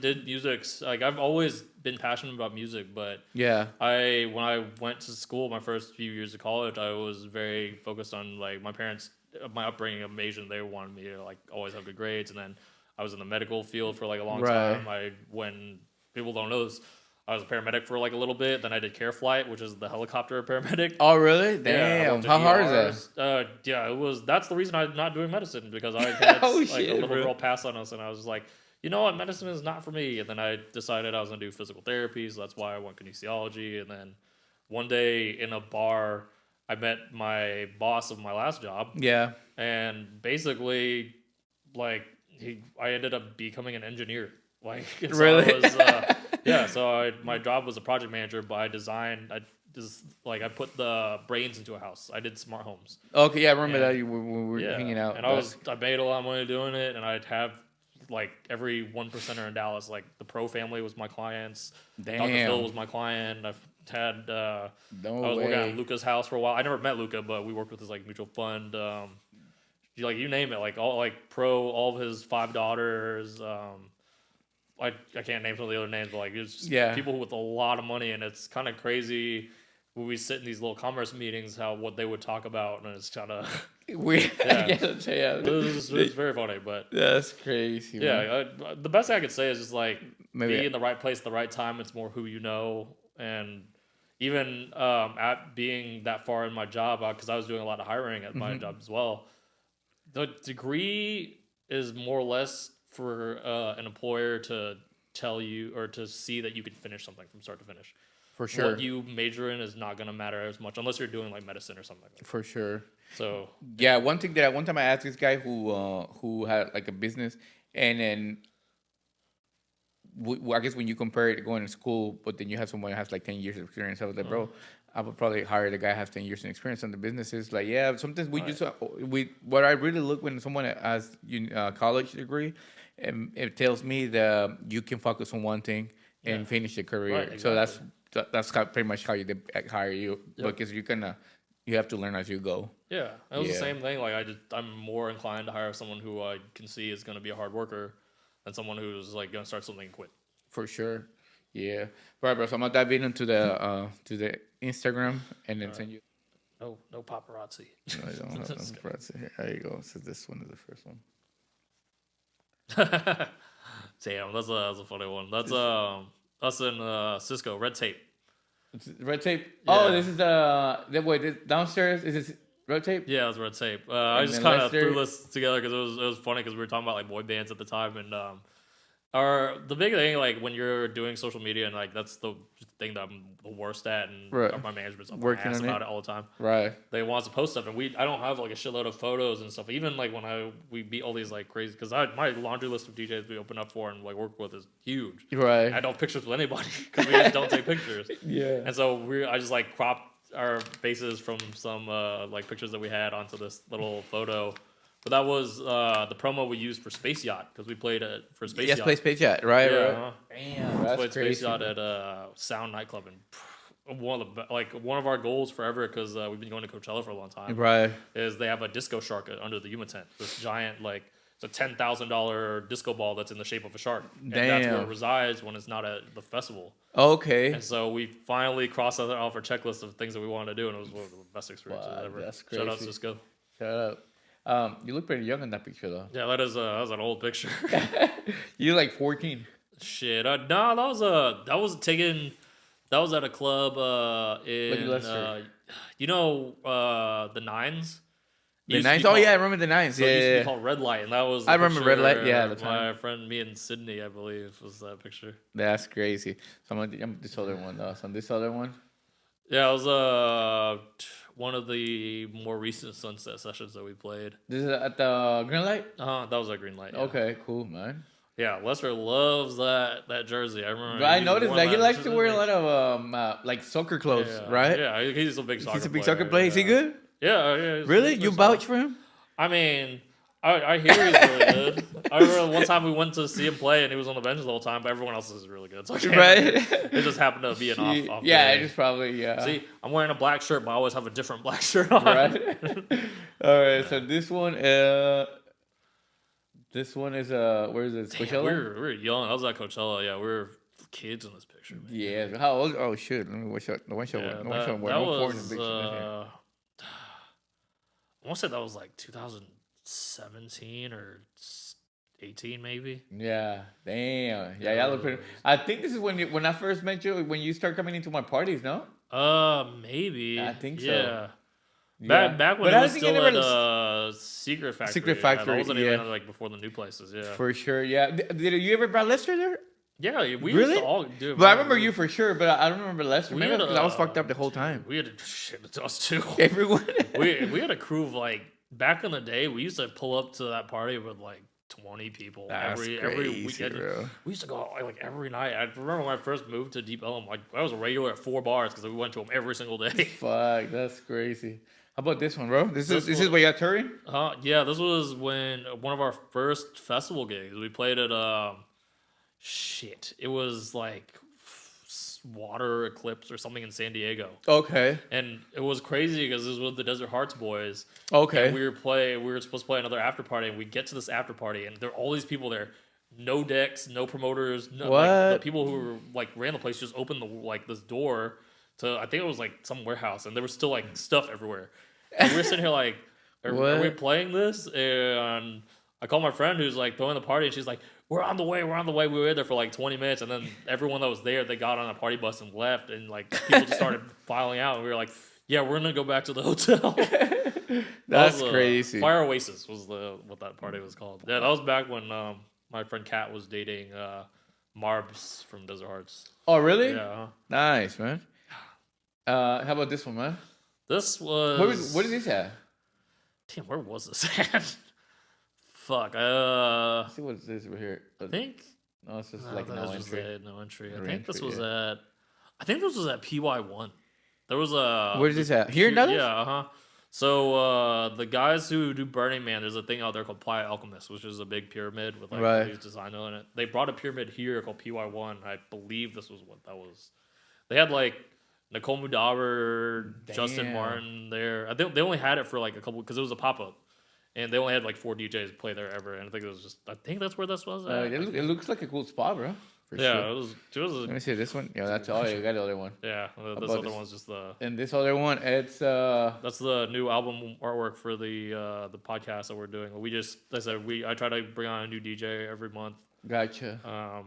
did music. Like I've always been passionate about music, but yeah, when I went to school, my first few years of college, I was very focused on like my parents, my upbringing. I'm Asian. They wanted me to like always have good grades, and then I was in the medical field for like a long time. When people don't know this, I was a paramedic for like a little bit. Then I did care flight, which is the helicopter paramedic. Oh, really? Damn. How hard is that? Yeah, it was. That's the reason I'm not doing medicine, because I had a little girl pass on us, and I was like, you know what, medicine is not for me. And then I decided I was gonna do physical therapy, so that's why I went kinesiology. And then one day in a bar, I met my boss of my last job. Yeah. And basically, like I ended up becoming an engineer. Like so really? So my job was a project manager, but I put the brains into a house. I did smart homes. Okay, yeah, I remember that we were hanging out. And I made a lot of money doing it, and I'd have like every 1%er in Dallas. Like the Pro family was my clients. Damn. Dr. Phil was my client. I've had I was working at Luca's house for a while. I never met Luca, but we worked with his like mutual fund. You name it, like all like Pro, all of his 5 daughters. I can't name some of the other names, but like it's just people with a lot of money, and it's kind of crazy when we sit in these little commerce meetings what they would talk about, and it's kind of weird. It's very funny, but that's crazy. The best thing I could say is just like maybe be in the right place at the right time. It's more who you know, and even at being that far in my job, because I was doing a lot of hiring at my job as well. The degree is more or less for an employer to tell you or to see that you can finish something from start to finish. For sure. what you major in is not going to matter as much unless you're doing like medicine or something like that. For sure. So Yeah, one time I asked this guy who had like a business, and then I guess when you compare it to going to school, but then you have someone who has like 10 years of experience, I was like, bro, I would probably hire the guy who has 10 years of experience on the businesses. Like, yeah, sometimes what I really look when someone has a college degree, it tells me that you can focus on one thing and finish your career. Right, exactly. So that's pretty much how they hire you, because you have to learn as you go. yeah, it was the same thing. Like I'm more inclined to hire someone who I can see is going to be a hard worker than someone who's like going to start something and quit. For sure. Yeah. All right, bro. So I'm gonna dive into the Instagram and then send you. No paparazzi. No, I don't have no paparazzi here. There you go. So this one is the first one. Damn, that's a funny one. That's us in Cisco, red tape. It's red tape. Yeah. Oh, this is this downstairs. Is this red tape? Yeah, it was red tape. I just kind of threw this together because it was funny because we were talking about like boy bands at the time, and the big thing like when you're doing social media, and like that's the thing that I'm the worst at, and my management's up my ass about it all the time. Right. They want us to post stuff, and I don't have like a shitload of photos and stuff. Even like when we beat all these like crazy, because my laundry list of DJs we open up for and like work with is huge. Right. I don't have pictures with anybody because we just don't take pictures. Yeah. And so I just like cropped our faces from some like pictures that we had onto this little photo. But that was the promo we used for Space Yacht because we played it for Space Yacht. Yes, play Space Yacht. Right. Yeah, right. Damn, that's played crazy. Space Yacht at Sound nightclub, and one of our goals forever because we've been going to Coachella for a long time. Right. Is they have a disco shark under the Yuma tent. This giant like it's a $10,000 disco ball that's in the shape of a shark. And that's where it resides when it's not at the festival. Okay. And so we finally crossed that off our checklist of things that we wanted to do, and it was one of the best experiences ever. That's crazy. Shout out Cisco. Shout out. You look pretty young in that picture, though. Yeah, that was an old picture. You're like 14. Shit, no, that was at a club in the Nines. The Nines? Oh, yeah, I remember the Nines. So it used to be called Red Light, and that was I remember Red Light, yeah, at the time. My friend, me and Sydney, I believe, was that picture. That's crazy. So I'm this other one, though. So on this other one? Yeah, it was one of the more recent Sunset sessions that we played. This is at the Green Light? That was a Green Light, yeah. Okay, cool, man. Yeah, Lester loves that jersey. I remember. I noticed that. He likes to wear a lot of like soccer clothes, right? Yeah, he's a big soccer player. He's a big soccer player. Is he good? Yeah. Really? You vouch for him? I mean, I hear he's really good. I remember one time we went to see him play, and he was on the bench the whole time, but everyone else is really good. So it just happened to be an off yeah, day. it just probably, yeah. See, I'm wearing a black shirt, but I always have a different black shirt on. Right? All right, so this one is, where is it? Coachella? We were young. I was at Coachella. Yeah, we were kids in this picture. Man. Yeah. How old? Oh, shit. Let me watch out. No one show. That was, I want to say that was like 2017 or 18, maybe. Yeah. Damn. Yeah, look pretty. I think this is when I first met you, when you start coming into my parties, no? Maybe. I think so. Yeah. Yeah. Back when it was still at Secret Factory. Secret Factory, that wasn't even like before the new places, yeah. For sure, yeah. Did you ever brought Lester there? Yeah, we really? used to all do it. But I remember you for sure, but I don't remember Lester. Maybe because I was fucked up the whole time. We had us too. Everyone. we had a crew of like, back in the day, we used to pull up to that party with like 20 people every weekend. Bro. We used to go like every night. I remember when I first moved to Deep Ellum, like I was a regular at 4 bars because we went to them every single day. Fuck, that's crazy. How about this one, bro? This is where you're touring? Yeah, this was when one of our first festival gigs. We played at it was like Water Eclipse or something in San Diego. Okay. And it was crazy because this was with the Desert Hearts boys. Okay. And we were supposed to play another after party, and we get to this after party, and there are all these people there. No decks, no promoters. No, what? Like, the people who were like ran the place just opened this door to, I think it was like some warehouse, and there was still like stuff everywhere. And we're sitting here like, are we playing this? And I called my friend who's like throwing the party, and she's like, we're on the way. We were there for like 20 minutes, and then everyone that was there, they got on a party bus and left, and like people just started filing out, and we were like, yeah, we're gonna go back to the hotel. That's crazy. Fire Oasis was what that party was called. Yeah, that was back when my friend Kat was dating Marbs from Desert Hearts. Oh, really? Yeah. Nice, man. How about this one, man? This was... What is this at? Damn, where was this at? Fuck. Let's see what is this over here. I think... No, it's just like no entry. No entry. No I think this entry, was yeah. at... I think this was at PY1. There was a... Where is this at? Here in Dallas? Yeah, So the guys who do Burning Man, there's a thing out there called Playa Alchemist, which is a big pyramid with like all these designs on it. They brought a pyramid here called PY1. I believe this was what that was. They had like Nicole Mudaber, Justin Martin there. I think they only had it for like a couple because it was a pop up, and they only had like 4 DJs play there ever. And I think it was just that's where this was. It looks like a cool spot, bro. For sure. It was. Let me see this one. Yeah, that's all. You got the other one. Yeah, this other one's just the. And this other one, it's That's the new album artwork for the podcast that we're doing. I try to bring on a new DJ every month. Gotcha.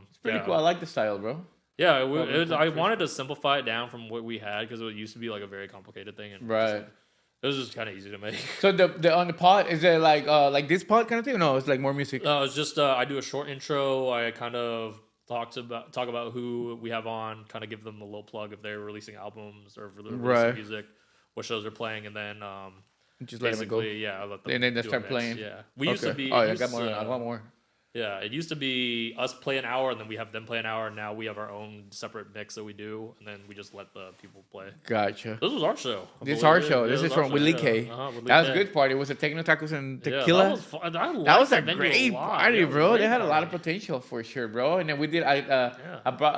It's pretty cool. I like the style, bro. Yeah, I wanted to simplify it down from what we had because it used to be like a very complicated thing. And right. It was just kind of easy to make. So the on the pod, is it like this pod kind of thing? Or no, it's like more music. No, it's just I do a short intro. I kind of talk about who we have on, kind of give them a little plug if they're releasing albums or if they're releasing music, what shows they're playing, and then just let them go. Yeah, let them and then they start playing. Yeah, we used to be. Oh, I got more. I want more. Yeah, it used to be us play an hour, and then we have them play an hour, and now we have our own separate mix that we do, and then we just let the people play. Gotcha. This was our show. This is our show. This is from Willie K. That was a good party. It was a techno tacos and tequila. Yeah, that was fun. That was a great party, bro. They had a lot of potential for sure, bro. And then we did. I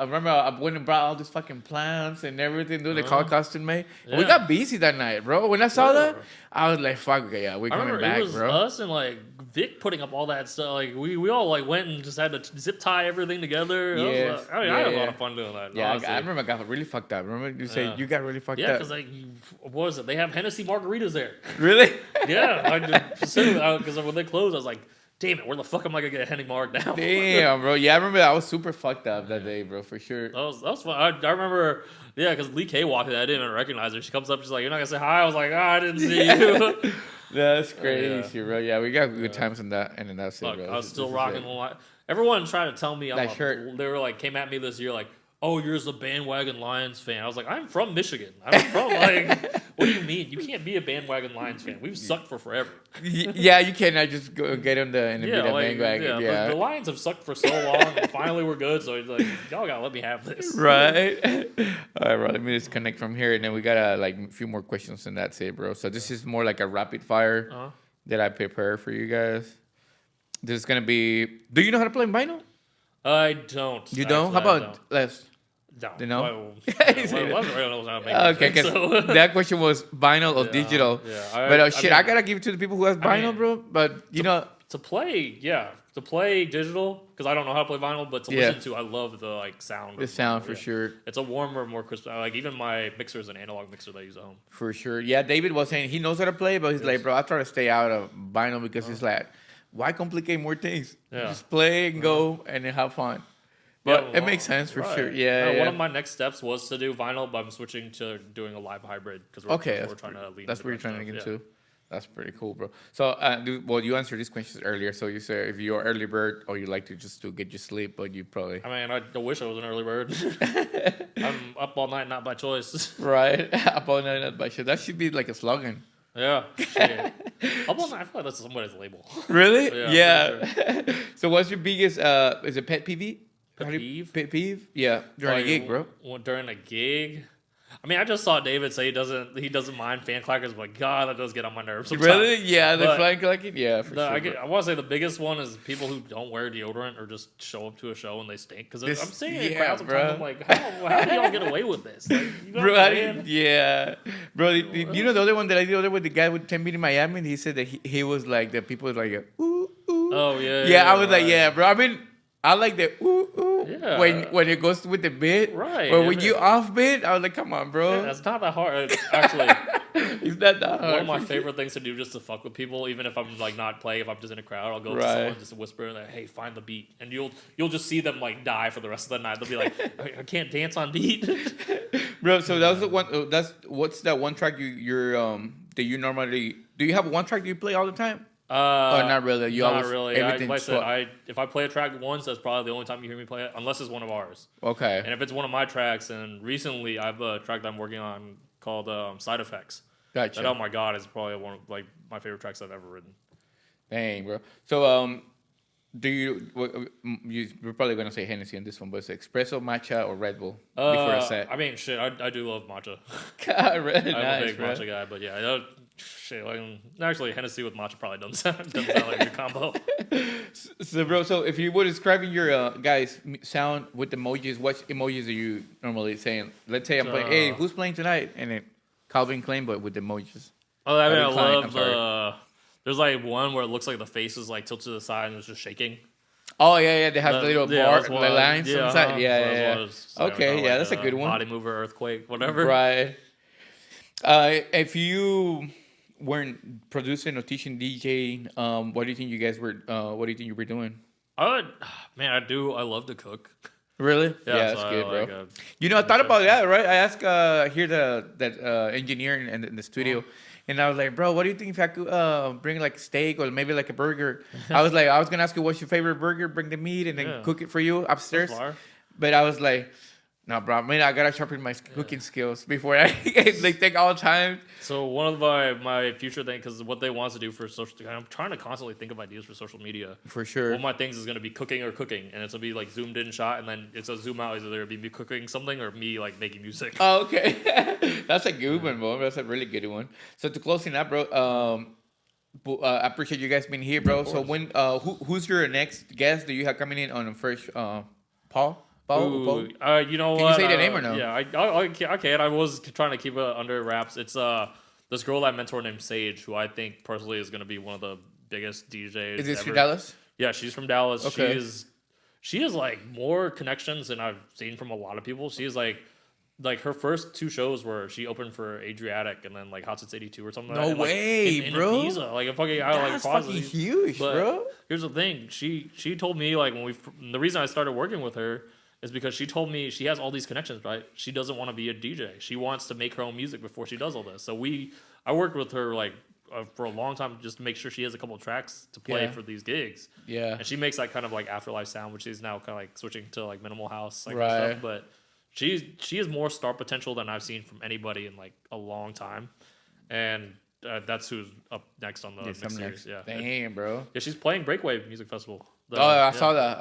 remember I went and brought all these fucking plants and everything. Doing the call custom made. Yeah. We got busy that night, bro. When I saw that, I was like, "Fuck, okay, yeah, we're coming back, it was bro." Us and like Vic putting up all that stuff. Like we all like went and just had to zip tie everything together. Yeah, I had a lot of fun doing that. Yeah, I remember I got really fucked up. Remember you say you got really fucked up? Yeah, because like what was it? They have Hennessy margaritas there. Really? Yeah, I just specifically because when they closed, I was like, damn it, where the fuck am I gonna get a Henny Marg now? Damn, bro. Yeah, I remember I was super fucked up that day, bro, for sure. That was fun. I remember, yeah, because Lee K walked in, I didn't even recognize her. She comes up, she's like, "You're not gonna say hi?" I was like, I didn't see you. That's crazy, bro. Yeah, we got good times on that, and then that's it, bro. I was still rocking. Everyone tried to tell me that shirt. They were like, came at me this year, like, "Oh, you're a bandwagon Lions fan." I was like, "I'm from Michigan. I'm from like, what do you mean? You can't be a bandwagon Lions fan. We've sucked for forever." Yeah, you cannot just go get on the and be the bandwagon. Yeah, the Lions have sucked for so long. And finally, we're good. So it's like, y'all gotta let me have this, right? All right, bro. Let me disconnect from here, and then we got like a few more questions, and that's it, bro. So this is more like a rapid fire that I prepare for you guys. This is gonna be. Do you know how to play vinyl? I don't. You don't? How about Les? No. You know? Okay, that question was vinyl or digital. Yeah. I gotta give it to the people who have vinyl, bro. But to play digital because I don't know how to play vinyl, but to listen to, I love the like sound. The sound for sure. It's a warmer, more crisp. Like even my mixer is an analog mixer that I use at home. For sure. Yeah, David was saying he knows how to play, but he's like, bro, I try to stay out of vinyl because it's like, why complicate more things? Yeah. Just play and go and then have fun. But it makes sense for sure. Yeah, One of my next steps was to do vinyl, but I'm switching to doing a live hybrid because we're trying to lean. That's what you're trying to get into. That's pretty cool, bro. So, you answered these questions earlier. So you say if you're early bird or you like to just to get your sleep, but you probably. I mean, I wish I was an early bird. I'm up all night, not by choice. Right, up all night, not by choice. That should be like a slogan. Yeah. Up all night. I feel like that's somebody's label. Really? Yeah. Sure. So, what's your biggest? Is it pet peeve? Pet peeve? Yeah, during a gig, bro. During a gig. I mean, I just saw David say he doesn't mind fan clackers, but God, that does get on my nerves sometimes. Really? Yeah, the fan clacking? Yeah, for sure. I want to say the biggest one is people who don't wear deodorant or just show up to a show and they stink. Because I'm seeing it crowds sometimes. I'm like, how do y'all get away with this? Like, you bro, Bro, you know the other one that I did with the guy with 10 in Miami, and he said that he was like, the people was like, ooh, ooh. Oh, yeah. Yeah, I was like, yeah, bro. I mean, I like the ooh ooh when it goes with the bit. Right. But when you off bit, I was like, come on, bro. Yeah, it's not that hard. Actually, it's not that hard. One of my favorite things to do just to fuck with people, even if I'm like not playing, if I'm just in a crowd, I'll go to someone and just whisper like, "Hey, find the beat," and you'll just see them like die for the rest of the night. They'll be like, "I can't dance on beat." Bro, so that was the one. What's that one track that you normally do? You have one track you play all the time? not really. You not always really. everything. Like I said, if I play a track once, that's probably the only time you hear me play it, unless it's one of ours. Okay. And if it's one of my tracks, and recently I have a track that I'm working on called Side Effects. Gotcha. That, oh my god, is probably one of like my favorite tracks I've ever written. Dang, bro. So do you're probably gonna say Hennessy on this one, but it's espresso, matcha, or Red Bull before a set? I mean, shit, I do love matcha. God, really I'm nice, a big bro. matcha guy, but yeah, shit. Like, actually, Hennessy with matcha probably doesn't sound like a good combo. So, bro, so if you were describing your guys' sound with emojis, what emojis are you normally saying? Let's say I'm playing, hey, who's playing tonight? And then Calvin Klein, but with emojis. Oh, I mean, I Klein, love the. There's like one where it looks like the face is like tilted to the side and it's just shaking. Oh yeah, they have the little lines yeah, inside. Yeah. Okay, like that's a good one. Body mover, earthquake, whatever. Right. If you weren't producing or teaching DJ, what do you think you guys were? What do you think you were doing? I love to cook. Really? Yeah, that's so good, like bro. I thought about that, right? I asked here that engineer in the studio, and I was like, bro, what do you think if I could bring like steak or maybe like a burger? I was gonna ask you what's your favorite burger, bring the meat, and then cook it for you upstairs. But I was like, no, bro. I mean, I gotta sharpen my cooking skills before I like take all time. So one of my future thing, because what they want to do for social, I'm trying to constantly think of ideas for social media. For sure. One of my things is gonna be cooking, and it's gonna be like zoomed in shot, and then it's a zoom out. Either be me cooking something or me like making music. Oh, okay. That's a good one, bro. That's a really good one. So to closing up, bro. I appreciate you guys being here, bro. So when who's your next guest that you have coming in on Fresh Pow? Ooh, you know Can what? you say the name or no? Yeah, I can. I was trying to keep it under wraps. It's this girl I mentor named Sage, who I think personally is going to be one of the biggest DJs. Is this ever. from Dallas? Yeah, she's from Dallas. Okay. She has like more connections than I've seen from a lot of people. She's like her first two shows were she opened for Adriatic and then like Hot Since 82 or something. No like that. way, in bro. Ibiza. Like a fucking That's fucking huge, but bro. Here's the thing. She told me like the reason I started working with her is because she told me she has all these connections, right? She doesn't want to be a DJ. She wants to make her own music before she does all this. So I worked with her like for a long time just to make sure she has a couple of tracks to play for these gigs. Yeah. And she makes that kind of like afterlife sound, which is now kind of like switching to like minimal house like right. stuff. But she has more star potential than I've seen from anybody in like a long time. And that's who's up next on the next series. Yeah. Damn, bro. Yeah, she's playing Breakaway Music Festival. I saw that.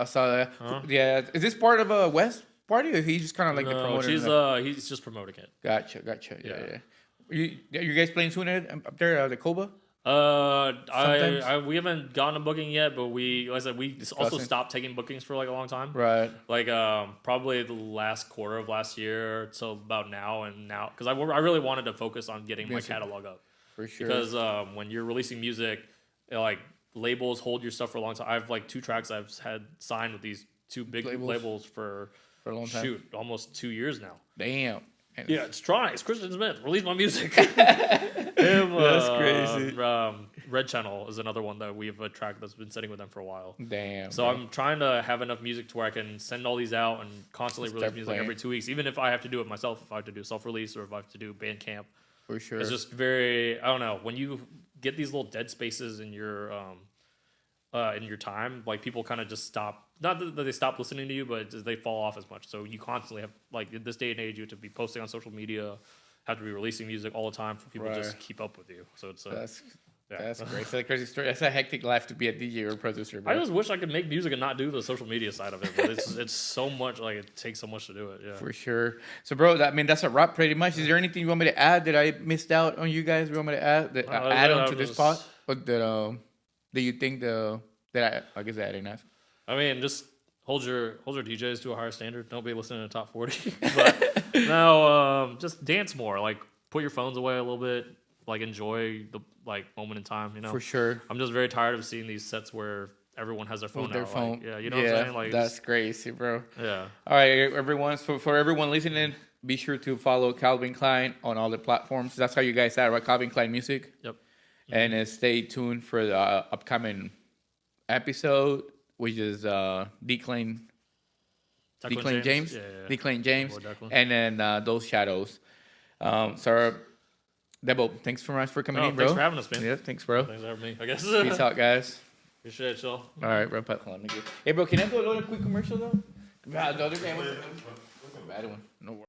Uh-huh. Yeah. Is this part of a West party, or he just kind of like the promoter? He's just promoting it. Gotcha. Yeah. You guys playing soon up there at the Coba? We haven't gotten a booking yet, but like I said, we also stopped taking bookings for like a long time. Right. Like probably the last quarter of last year till about now, because I really wanted to focus on getting my catalog up. For sure. Because when you're releasing music, like labels hold your stuff for a long time. I have like 2 tracks I've had signed with these 2 big labels for a long time. Shoot, almost 2 years now. Damn. Yeah, it's trying. It's Christian Smith. Release my music. That's crazy. Red Channel is another one that we have a track that's been sitting with them for a while. Damn. So I'm trying to have enough music to where I can send all these out and constantly release music every 2 weeks, even if I have to do it myself, if I have to do self-release or if I have to do Bandcamp. For sure. It's just very, I don't know, when you get these little dead spaces in your time, like people kind of just stop. Not that they stop listening to you, but they fall off as much. So you constantly have, like in this day and age, you have to be posting on social media, have to be releasing music all the time for people to just keep up with you. So it's that's great. It's a crazy story. That's a hectic life to be a DJ or a producer. Bro. I just wish I could make music and not do the social media side of it. But it's so much, like it takes so much to do it. Yeah, for sure. So, bro, that's a wrap pretty much. Is there anything you want me to add that I missed out on? You guys, you want me to add onto this pot? Or that you think that I guess I didn't ask. I mean, just hold your DJs to a higher standard. Don't be listening to top 40. But no, just dance more. Like put your phones away a little bit. Like enjoy the moment in time. You know, for sure. I'm just very tired of seeing these sets where everyone has their phone out. Like, yeah, you know what I'm saying? Like that's crazy, bro. Yeah. All right, everyone. So for everyone listening, be sure to follow Calvin Klein on all the platforms. That's how you guys are, right? Calvin Klein Music. Yep. And stay tuned for the upcoming episode, which is Klein James, yeah. Klein James, and then Those Shadows. So DeTVO, thanks so much for coming in, bro. Thanks for having us, man. Yeah, thanks, bro. Thanks for having me, I guess. Peace out, guys. Appreciate it, y'all. All right, bro. Hold on, hey, bro, can I do a little quick commercial though? The other guy was a bad one. No worries.